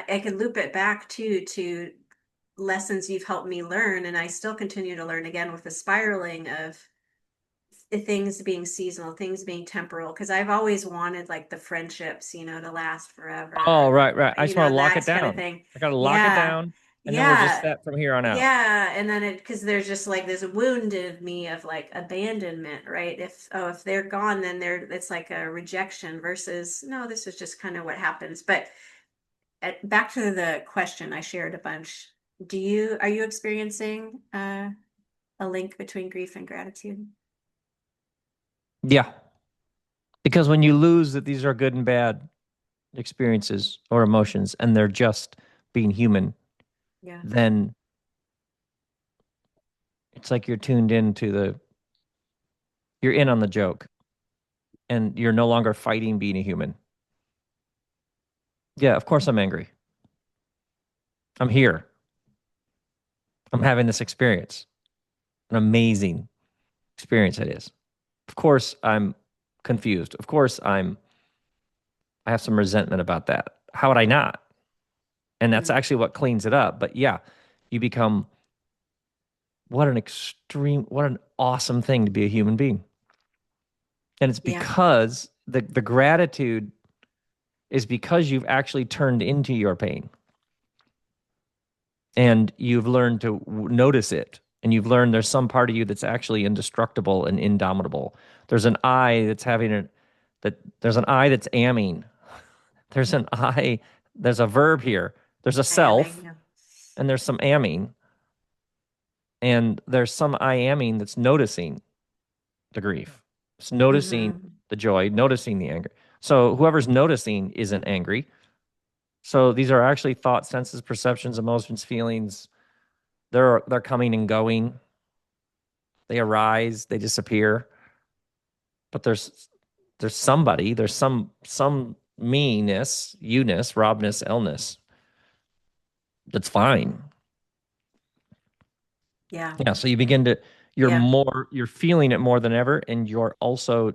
I can loop it back to lessons you've helped me learn, and I still continue to learn again with the spiraling of things being seasonal, things being temporal, because I've always wanted like the friendships, to last Oh, forever, right, right. I just want to lock it that kind of down. thing. I got to lock it Yeah. down, and then we're just Yeah. set from here on out. Yeah. And then because there's just like this wound in me of like abandonment, right? If they're gone, then it's like a rejection versus no, this is just kind of what happens. But back to the question I shared a bunch. Are you experiencing a link between grief and gratitude? Yeah, because when you lose that these are good and bad experiences or emotions, and they're just being human, Yeah. then it's like you're tuned into you're in on the joke, and you're no longer fighting being a human. Yeah, of course I'm angry. I'm here. I'm having this experience. An amazing experience it is. Of course I'm confused. Of course I have some resentment about that. How would I not? And that's Mm. actually what cleans it up. But yeah, you become what an awesome thing to be a human being. And it's Yeah. because the gratitude is because you've actually turned into your pain and you've learned to notice it. And you've learned there's some part of you that's actually indestructible and indomitable. There's an I that's having it, that there's an I that's amming. There's an I, there's a verb here. There's a I am a, self and there's some amming. And there's some I amming that's noticing the grief. It's noticing hmm the joy, noticing the anger. So whoever's noticing isn't angry. So these are actually thoughts, senses, perceptions, emotions, feelings. They're coming and going. They arise, they disappear. But there's somebody, there's some me-ness, you-ness, Robness, illness that's fine. Yeah. Yeah, so you begin to Yeah. you're feeling it more than ever, and you're also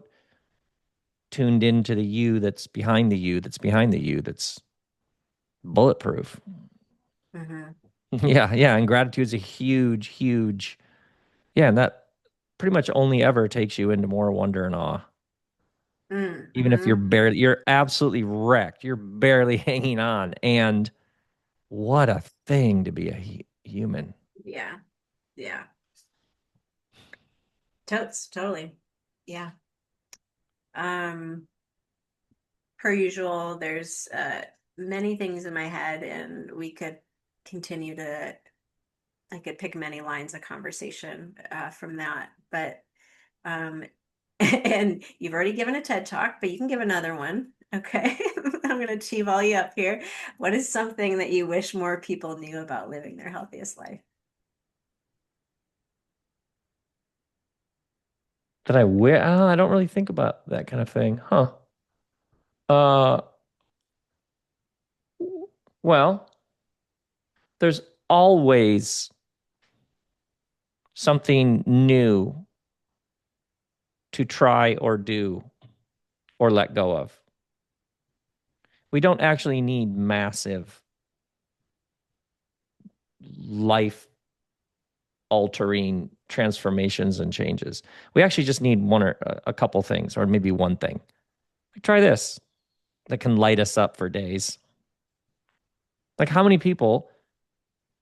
tuned into the you that's behind the you that's behind the you that's bulletproof. Hmm. Yeah, yeah, and gratitude is a huge, huge, yeah, and that pretty much only ever takes you into more wonder and awe. Even if Hmm. you're absolutely wrecked, you're barely hanging on. And what a thing to be a human. Yeah. Yeah. Totes. Totally. Yeah. Um, per usual, there's many things in my head, and we could continue to, I could pick many lines of conversation from that. But, um, and you've already given a TED talk, but you can give another one. Okay. I'm going to cheese all you up here. What is something that you wish more people knew about living their healthiest life? That I wish, I don't really think about that kind of thing. Huh. Uh, well, there's always something new to try or do or let go of. We don't actually need massive life altering transformations and changes. We actually just need one or a couple things, or maybe one thing. Like, try this that can light us up for days. Like, how many people,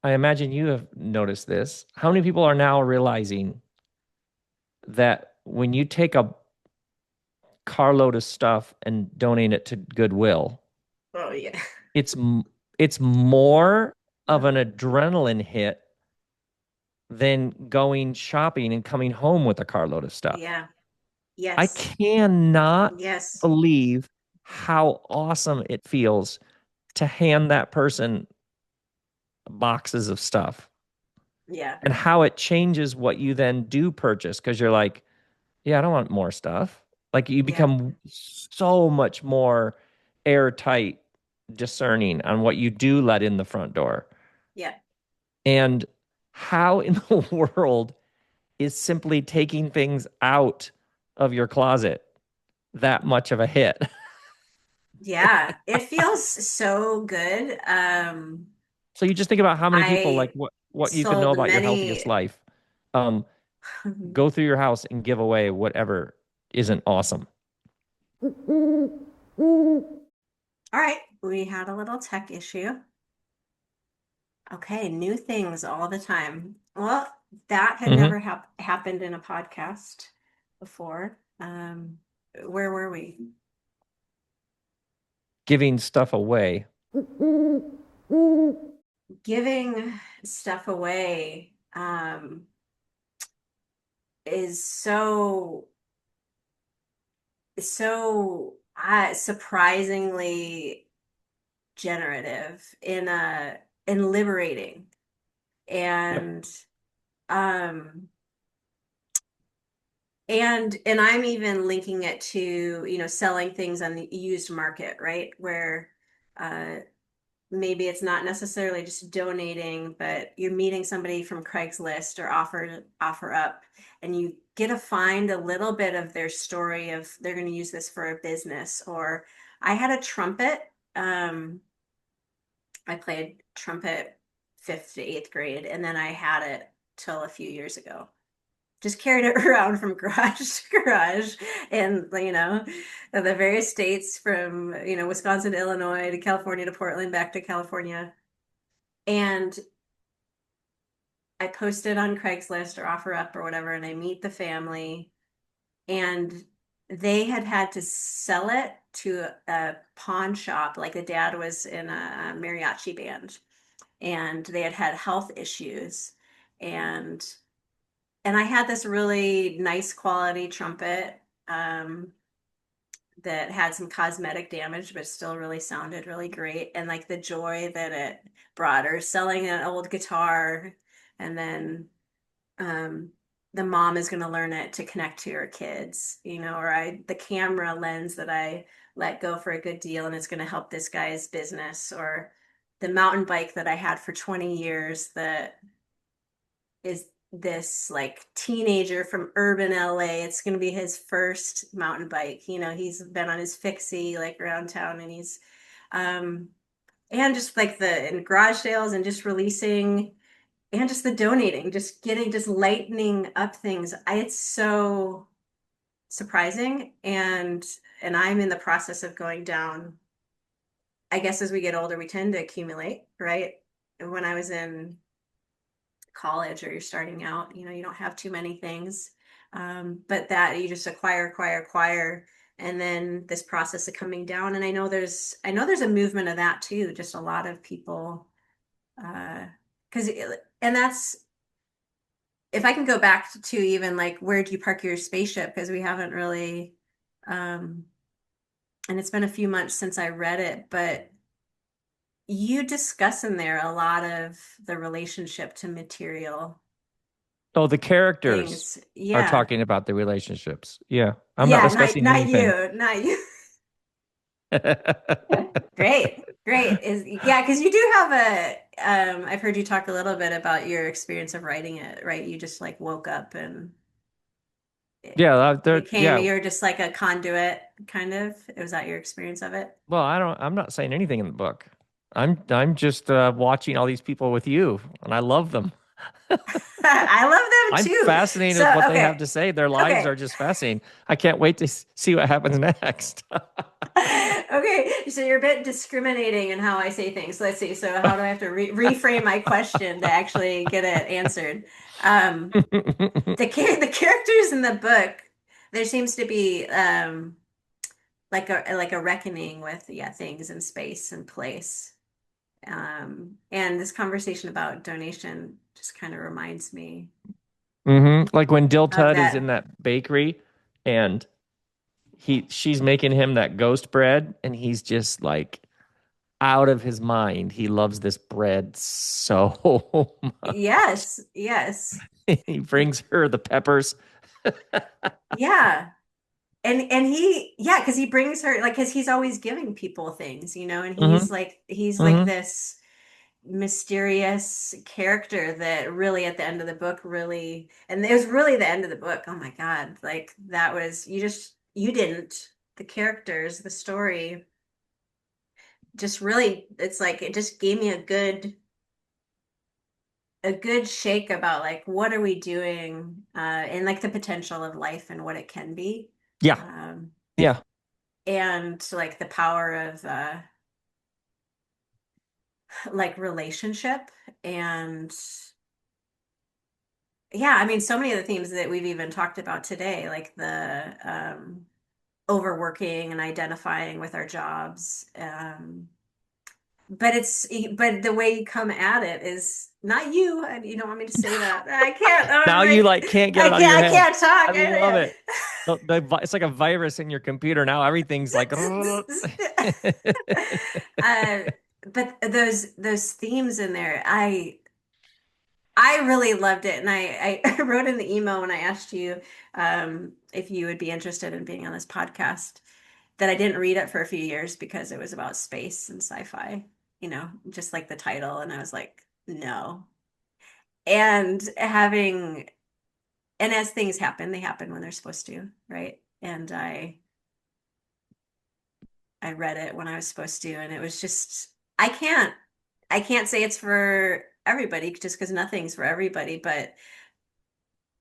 I imagine you have noticed this, how many people are now realizing that when you take a carload of stuff and donate it to Goodwill, Oh, yeah. it's it's more of an adrenaline hit than going shopping and coming home with a carload of stuff. Yeah. I Yes. cannot Yes. believe how awesome it feels to hand that person boxes of stuff Yeah. and how it changes what you then do purchase because you're like, yeah, I don't want more stuff. Like you Yeah. become so much more airtight, discerning on what you do let in the front door. Yeah. And how in the world is simply taking things out of your closet that much of a hit? Yeah. It feels so good. So you just think about how many people like I what you could know sold about your healthiest many. life. Um, go through your house and give away whatever isn't awesome. All right. We had a little tech issue. Okay. New things all the time. Well, that had Hmm. never happened in a podcast before. Where were we? Giving stuff away. Giving stuff away is so surprisingly generative in a and liberating Yep. and um and I'm even linking it to, selling things on the used market, right? Where uh maybe it's not necessarily just donating, but you're meeting somebody from Craigslist or offer up, and you get to find a little bit of their story of they're going to use this for a business. Or I had a trumpet. I played trumpet fifth to eighth grade, and then I had it till a few years ago. Just carried it around from garage to garage, and the various states from Wisconsin to Illinois to California to Portland back to California. And I posted on Craigslist or offer up or whatever, and I meet the family, and they had to sell it to a pawn shop. Like the dad was in a mariachi band, and they had health issues, and I had this really nice quality trumpet that had some cosmetic damage, but still really sounded really great. And like the joy that it brought, or selling an old guitar, and then um, the mom is going to learn it to connect to her kids, or the camera lens that I let go for a good deal, and it's going to help this guy's business, or the mountain bike that I had for 20 years that is this like teenager from urban LA. It's going to be his first mountain bike. He's been on his fixie like around town, and he's um and just like the in garage sales and just releasing and just the donating, just getting just lightening up things. It's so surprising, and I'm in the process of going down. I guess as we get older, we tend to accumulate, right? When I was in college or you're starting out, you don't have too many things. But that you just acquire, acquire, acquire, and then this process of coming down. And I know there's a movement of that too. Just a lot of people, because, and that's if I can go back to even like where do you park your spaceship? Because we haven't really, um, and it's been a few months since I read it, but you discuss in there a lot of the relationship to material Oh, the characters things. are Yeah. talking about the relationships. Yeah. I'm not Yeah, not discussing not anything. you, not you. Great, great. Yeah, because you do have I've heard you talk a little bit about your experience of writing it, right? You just like woke up and it, Yeah, it came, yeah. you're just like a conduit, kind of. Was that your experience of it? Well, I'm not saying anything in the book. I'm just watching all these people with you, and I love them. I love them I'm too. fascinated with So, what they have okay. to say. Their lives Okay. are just fascinating. I can't wait to see what happens next. Okay, so you're a bit discriminating in how I say things. Let's see. So how do I have to reframe my question to actually get it answered? Um, the characters in the book, there seems to be like a reckoning with, yeah, things in space and place. And this conversation about donation just kind of reminds me Like when Dill of Tud is in that. that bakery and she's making him that ghost bread and he's just like out of his mind. He loves this bread so much. Yes, yes. He brings her the peppers. Yeah. And he, yeah, because he brings her like, because he's always giving people things, and hmm he's like hmm this mysterious character that really at the end of the book really, and it was really the end of the book. Oh my God, like that was, you didn't, the characters, the story just really, it's like it just gave me a good shake about like what are we doing, and like the potential of life and what it can be. Yeah. Um, Yeah. and like the power of like relationship, and yeah, I mean so many of the themes that we've even talked about today, like the overworking and identifying with our jobs, but the way you come at it is not you, and you don't want me to say that. I can't. I'm Now you like, like can't get I it out of your can't, I head. can't talk. I love it. It's like a virus in your computer. Now everything's like uh, but those themes in there, I really loved it, and I wrote in the email when I asked you if you would be interested in being on this podcast that I didn't read it for a few years because it was about space and sci-fi, just like the title, and I was like, no. And as things happen, they happen when they're supposed to, right? And I read it when I was supposed to, and it was just I can't say it's for everybody just because nothing's for everybody, but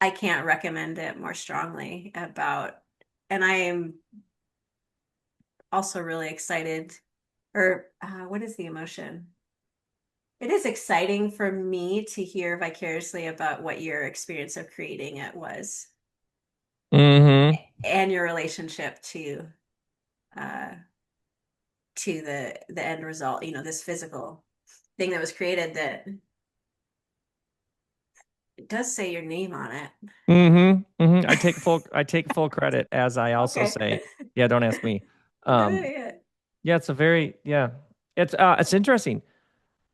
I can't recommend it more strongly about, and I am also really excited, or what is the emotion? It is exciting for me to hear vicariously about what your experience of creating it was hmm and your relationship uh, to the end result, this physical thing that was created that it does say your name on it. I take full credit as I also Okay. say, yeah, don't ask me. Um, Yeah. yeah, it's interesting.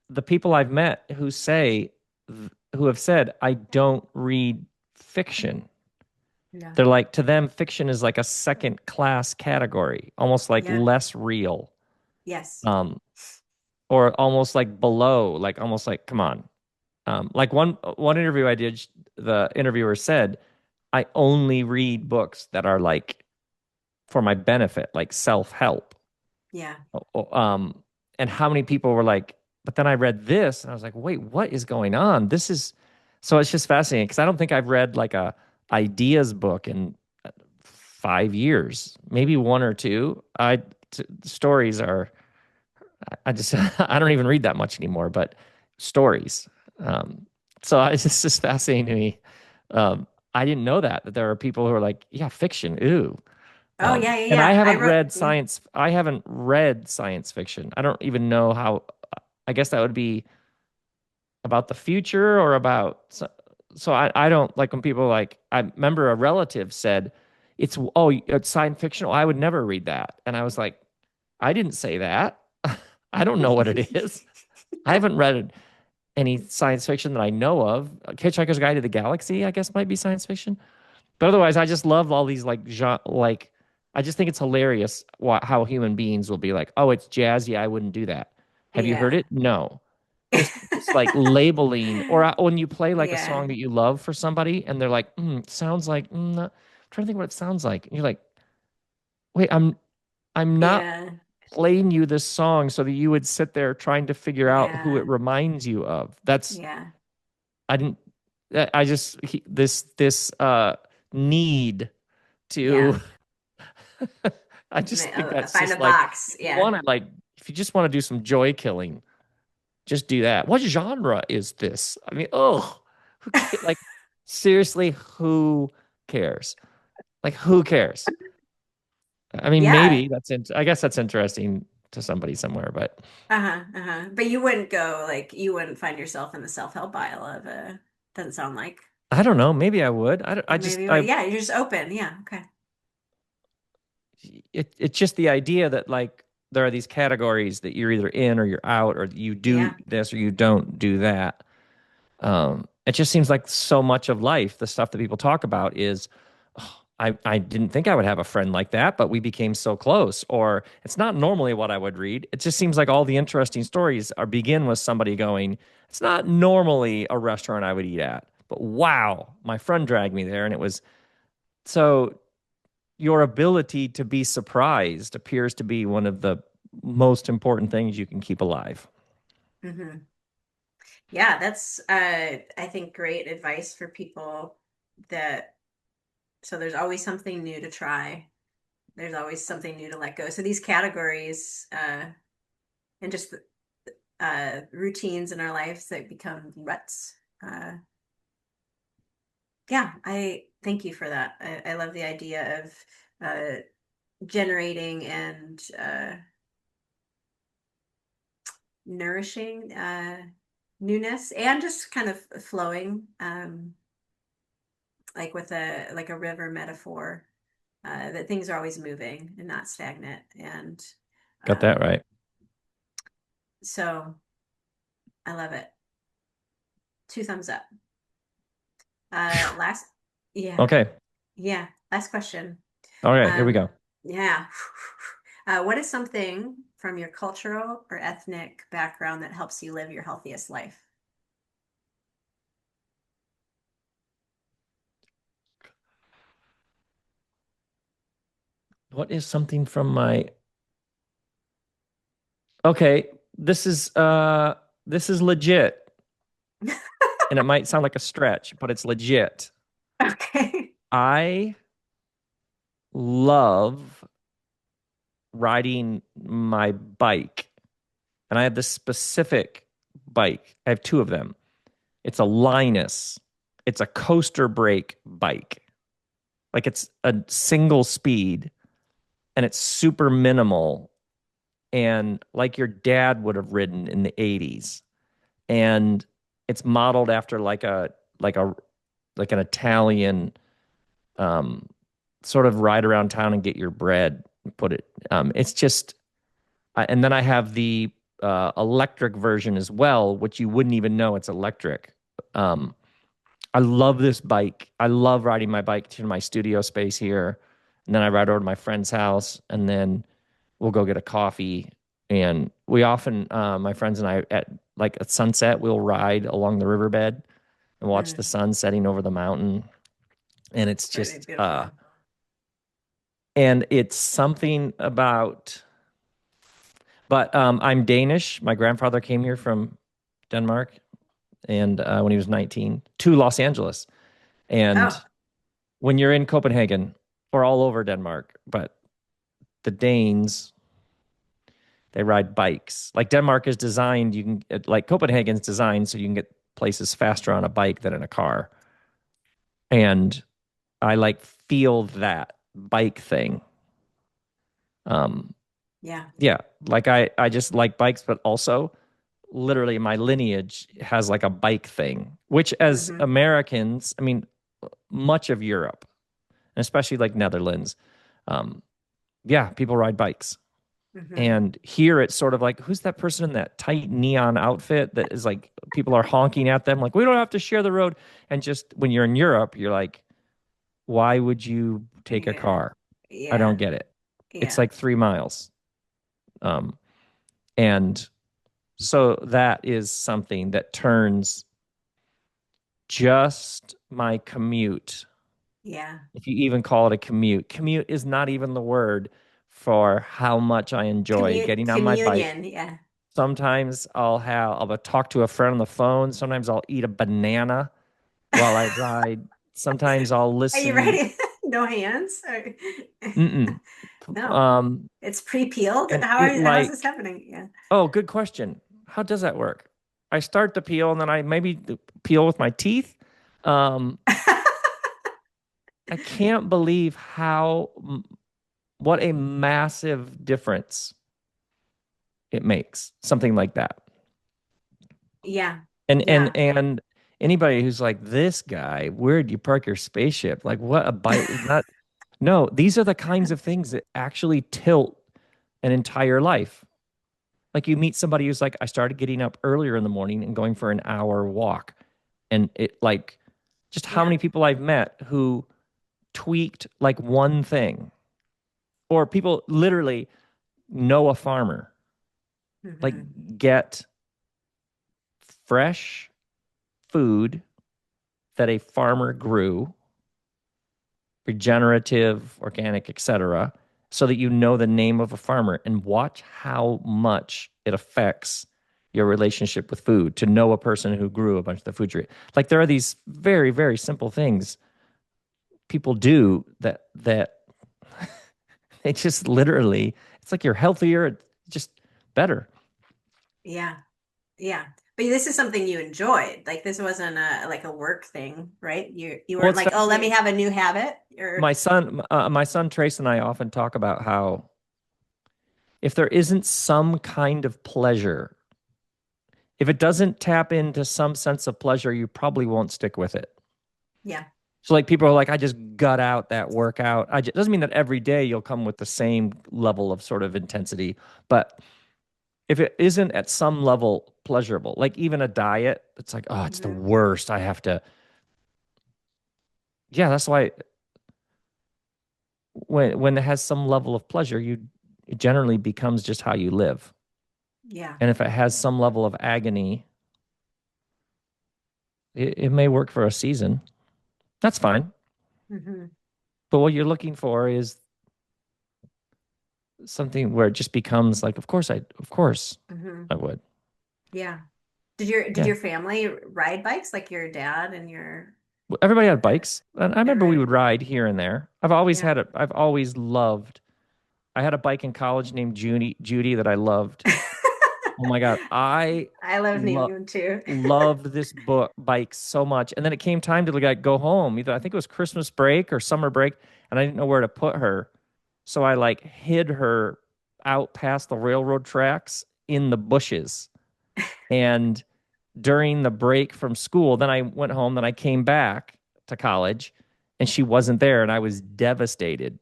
The people I've met who have said I don't read fiction. Yeah. They're like to them fiction is like a second class category, almost like Yeah. less real. Yes. Um, or almost like below, like almost like come on. Like one interview I did, the interviewer said, I only read books that are like for my benefit, like self-help. Yeah. Um, and how many people were like, but then I read this and I was like, wait, what is going on? This is so it's just fascinating because I don't think I've read like a ideas book in 5 years, maybe one or two. Stories are, I just, I don't even read that much anymore, but stories. Um, so it's just fascinating to me. I didn't know that there are people who are like, yeah, fiction, ooh. Oh yeah, yeah, And yeah. I wrote, yeah. I haven't read science fiction. I don't even know how, I guess that would be about the future or about, so I don't like when people like, I remember a relative said, it's science fiction. Oh, I would never read that. And I was like, I didn't say that. I don't know what it is. I haven't read any science fiction that I know of. Hitchhiker's Guide to the Galaxy, I guess, might be science fiction. But otherwise, I just love all these like I just think it's hilarious how human beings will be like, "Oh, it's jazzy. I wouldn't do that." Have you heard Yeah. it? No. Just like labeling, or when you play like a Yeah. song that you love for somebody, and they're like, sounds like." I'm trying to think what it sounds like. And you're like, "Wait, I'm not Yeah. playing you this song so that you would sit there trying to figure out who it Yeah. reminds you of." That's Yeah. I didn't. I just this need Yeah. to I just think that's Find a just like box. if you Yeah. want to like if you just want to do some joy killing, just do that. What genre is this? I mean, oh, like seriously, who cares? Like who cares? I mean, Yeah. maybe I guess that's interesting to somebody somewhere, but Uh-huh. Uh-huh. But you wouldn't go like you wouldn't find yourself in the self-help aisle of doesn't sound like. I don't know. Maybe I would. Or maybe yeah, you're just open. Yeah. Okay. it's just the idea that like there are these categories that you're either in or you're out, or you do Yeah. this or you don't do that. It just seems like so much of life, the stuff that people talk about is, "Oh, I didn't think I would have a friend like that, but we became so close." Or it's not normally what I would read. It just seems like all the interesting stories are begin with somebody going, it's not normally a restaurant I would eat at, but wow, my friend dragged me there. And it was so your ability to be surprised appears to be one of the most important things you can keep alive. Hmm. Yeah, that's I think great advice for people that so there's always something new to try. There's always something new to let go. So these categories and just routines in our lives that become ruts. Yeah, I thank you for that. I love the idea of uh, generating and nourishing newness and just kind of flowing, like with a river metaphor. That things are always moving and not stagnant, and Got that um, right. so I love it. Two thumbs up. Last, yeah, Okay. yeah. Last question. All right. Here we Um, go. yeah. What is something from your cultural or ethnic background that helps you live your healthiest life? What is something from my Okay, this is legit. And it might sound like a stretch, but it's legit. Okay. I love riding my bike. And I have this specific bike. I have two of them. It's a Linus. It's a coaster brake bike. Like it's a single speed and it's super minimal and like your dad would have ridden in the 80s. And it's modeled after like a like an Italian um sort of ride around town and get your bread and put it it's just and then I have the electric version as well, which you wouldn't even know it's electric. um I love this bike. I love riding my bike to my studio space here. And then I ride over to my friend's house and then we'll go get a coffee. And we often, my friends and I, at like at sunset, we'll ride along the riverbed and watch the Mm. sun setting over the mountain. And it's It's pretty just, beautiful. and it's something about, but I'm Danish. My grandfather came here from Denmark, and when he was 19 to Los Angeles. Oh, And when you're in Copenhagen or all over Denmark, but the Danes, they ride bikes. Like Denmark is designed, you can, like Copenhagen's designed so you can get places faster on a bike than in a car. And I like feel that bike thing. Um, yeah. yeah, like I just like bikes, but also literally my lineage has like a bike thing, which as Hmm. Americans, I mean, much of Europe, and especially like Netherlands, um, yeah, people ride bikes. Hmm. And here it's sort of like, who's that person in that tight neon outfit that is like, people are honking at them, like, we don't have to share the road. And just when you're in Europe, you're like, why would you take a Yeah. car? I don't Yeah. get it. It's Yeah. like 3 miles. Um, and so that is something that turns just my commute, Yeah. if you even call it a commute, commute is not even the word for how much I enjoy getting on my bike. Communion. Yeah. Sometimes I'll talk to a friend on the phone. Sometimes I'll eat a banana while I ride. Sometimes I'll Are you listen. ready? No hands? Mm-mm. No. Um, It's pre-peeled. and How is this happening? Yeah. oh, good question. How does that work? I start the peel and then I maybe peel with my teeth. Um, I can't believe what a massive difference it makes. Something like that. Yeah. And and Yeah. and anybody who's like, this guy, where'd you park your spaceship? Like, what a bite. Not No, these are the kinds of things that actually tilt an entire life. Like you meet somebody who's like, I started getting up earlier in the morning and going for an hour walk. And it like just how Yeah. many people I've met who tweaked like one thing, or people literally know a farmer, like Hmm. get fresh food that a farmer grew, regenerative, organic, etc., so that you know the name of a farmer and watch how much it affects your relationship with food to know a person who grew a bunch of the food you eat. Like there are these very, very simple things people do that they just literally, it's like you're healthier, just better. Yeah. Yeah. But this is something you enjoyed. Like this wasn't a work thing, right? You Well, weren't it's like, oh, let me fascinating. have a new habit or My son Trace and I often talk about how if there isn't some kind of pleasure, if it doesn't tap into some sense of pleasure, you probably won't stick with it. yeah. So like people are like, I just gut out that workout. Doesn't mean that every day you'll come with the same level of sort of intensity, but if it isn't at some level pleasurable, like even a diet, it's like, oh, it's the Hmm. worst. I have to. Yeah, that's why when it has some level of pleasure, it generally becomes just how you live. Yeah. And if it has some level of agony, it may work for a season. That's fine. Hmm. But what you're looking for is something where it just becomes like, of course Hmm. I would. Yeah. Did your Yeah. family ride bikes like your dad and your Everybody had brother? bikes. And I remember we Everybody? would ride here and there. Yeah. I've always loved, I had a bike in college named Judy that I loved. Oh my God. I love Lo- naming too. loved this bike so much. And then it came time to like go home. Either I think it was Christmas break or summer break, and I didn't know where to put her. So I like hid her out past the railroad tracks in the bushes. And during the break from school, then I went home, then I came back to college and she wasn't there and I was devastated.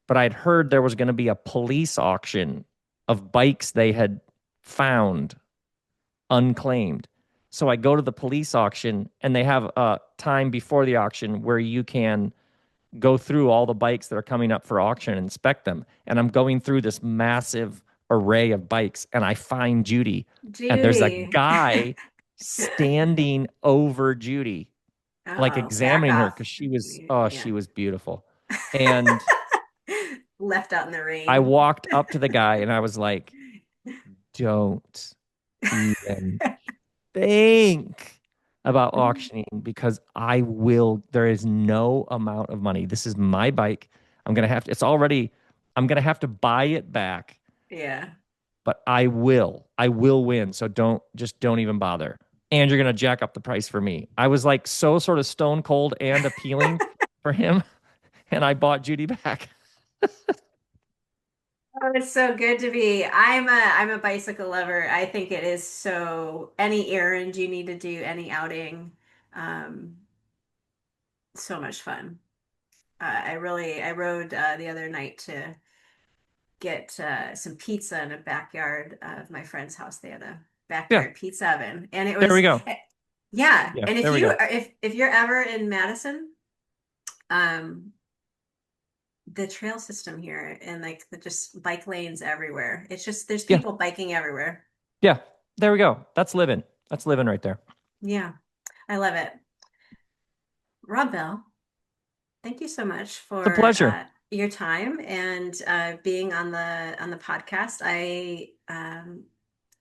But I'd heard there was going to be a police auction of bikes they had found unclaimed. So I go to the police auction and they have a time before the auction where you can go through all the bikes that are coming up for auction and inspect them. And I'm going through this massive array of bikes and I find Judy And there's a Judy. guy standing over Judy, like Uh-oh, back examining her off. because she Yeah. was beautiful. And Left out in the I rain. walked up to the guy and I was like, don't even think about auctioning because I will. There is no amount of money. This is my bike. I'm gonna have to buy it back, Yeah. but I will win. So don't even bother. And you're gonna jack up the price for me. I was like so sort of stone cold and appealing for him, and I bought Judy back. Oh, it's so good to be. I'm a bicycle lover. I think it is so any errand you need to do, any outing, um, so much fun. I rode the other night to get some pizza in a backyard of my friend's house. They had a Yeah, backyard pizza oven, and it there we was go. yeah. Yeah, And there we go. if you're ever in Madison, um, the trail system here and like the just bike lanes everywhere. It's just there's Yeah, people biking everywhere. yeah, there we go. That's living. That's living right there. Yeah, I love it. Rob Bell, thank you so much It's a for pleasure. your time and being on the podcast. I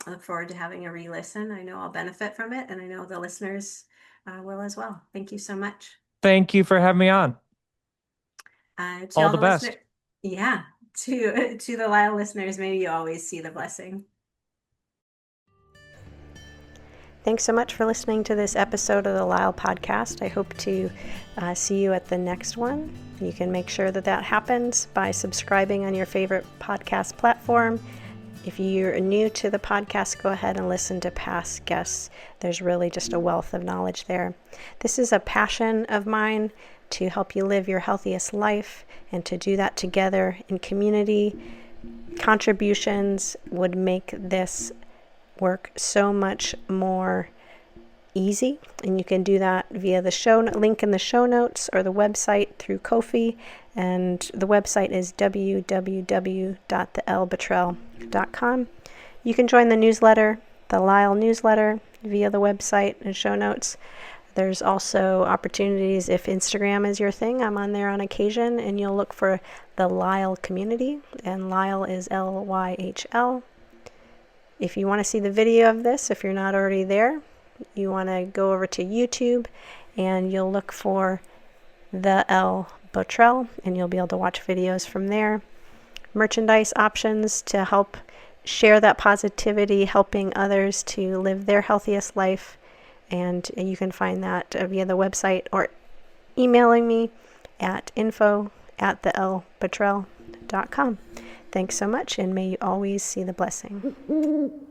look forward to having a re-listen. I know I'll benefit from it, and I know the listeners will as well. Thank you so much. Thank you for having me on. To All all the the listener, best. yeah, to the Lyle listeners, may you always see the blessing. Thanks so much for listening to this episode of the Lyle podcast. I hope to see you at the next one. You can make sure that that happens by subscribing on your favorite podcast platform. If you're new to the podcast, go ahead and listen to past guests. There's really just a wealth of knowledge there. This is a passion of mine to help you live your healthiest life, and to do that together in community. Contributions would make this work so much more easy, and you can do that via the show link in the show notes or the website through Ko-fi, and the website is www.theellebetrel.com. You can join the newsletter, the Lyle newsletter, via the website and show notes. There's also opportunities if Instagram is your thing. I'm on there on occasion, and you'll look for the Lyle community, and Lyle is LYHL. If you want to see the video of this, if you're not already there, you want to go over to YouTube and you'll look for the Elle Botrel, and you'll be able to watch videos from there. Merchandise options to help share that positivity, helping others to live their healthiest life. And you can find that via the website or emailing me at info@theellebetrel.com. Thanks so much, and may you always see the blessing.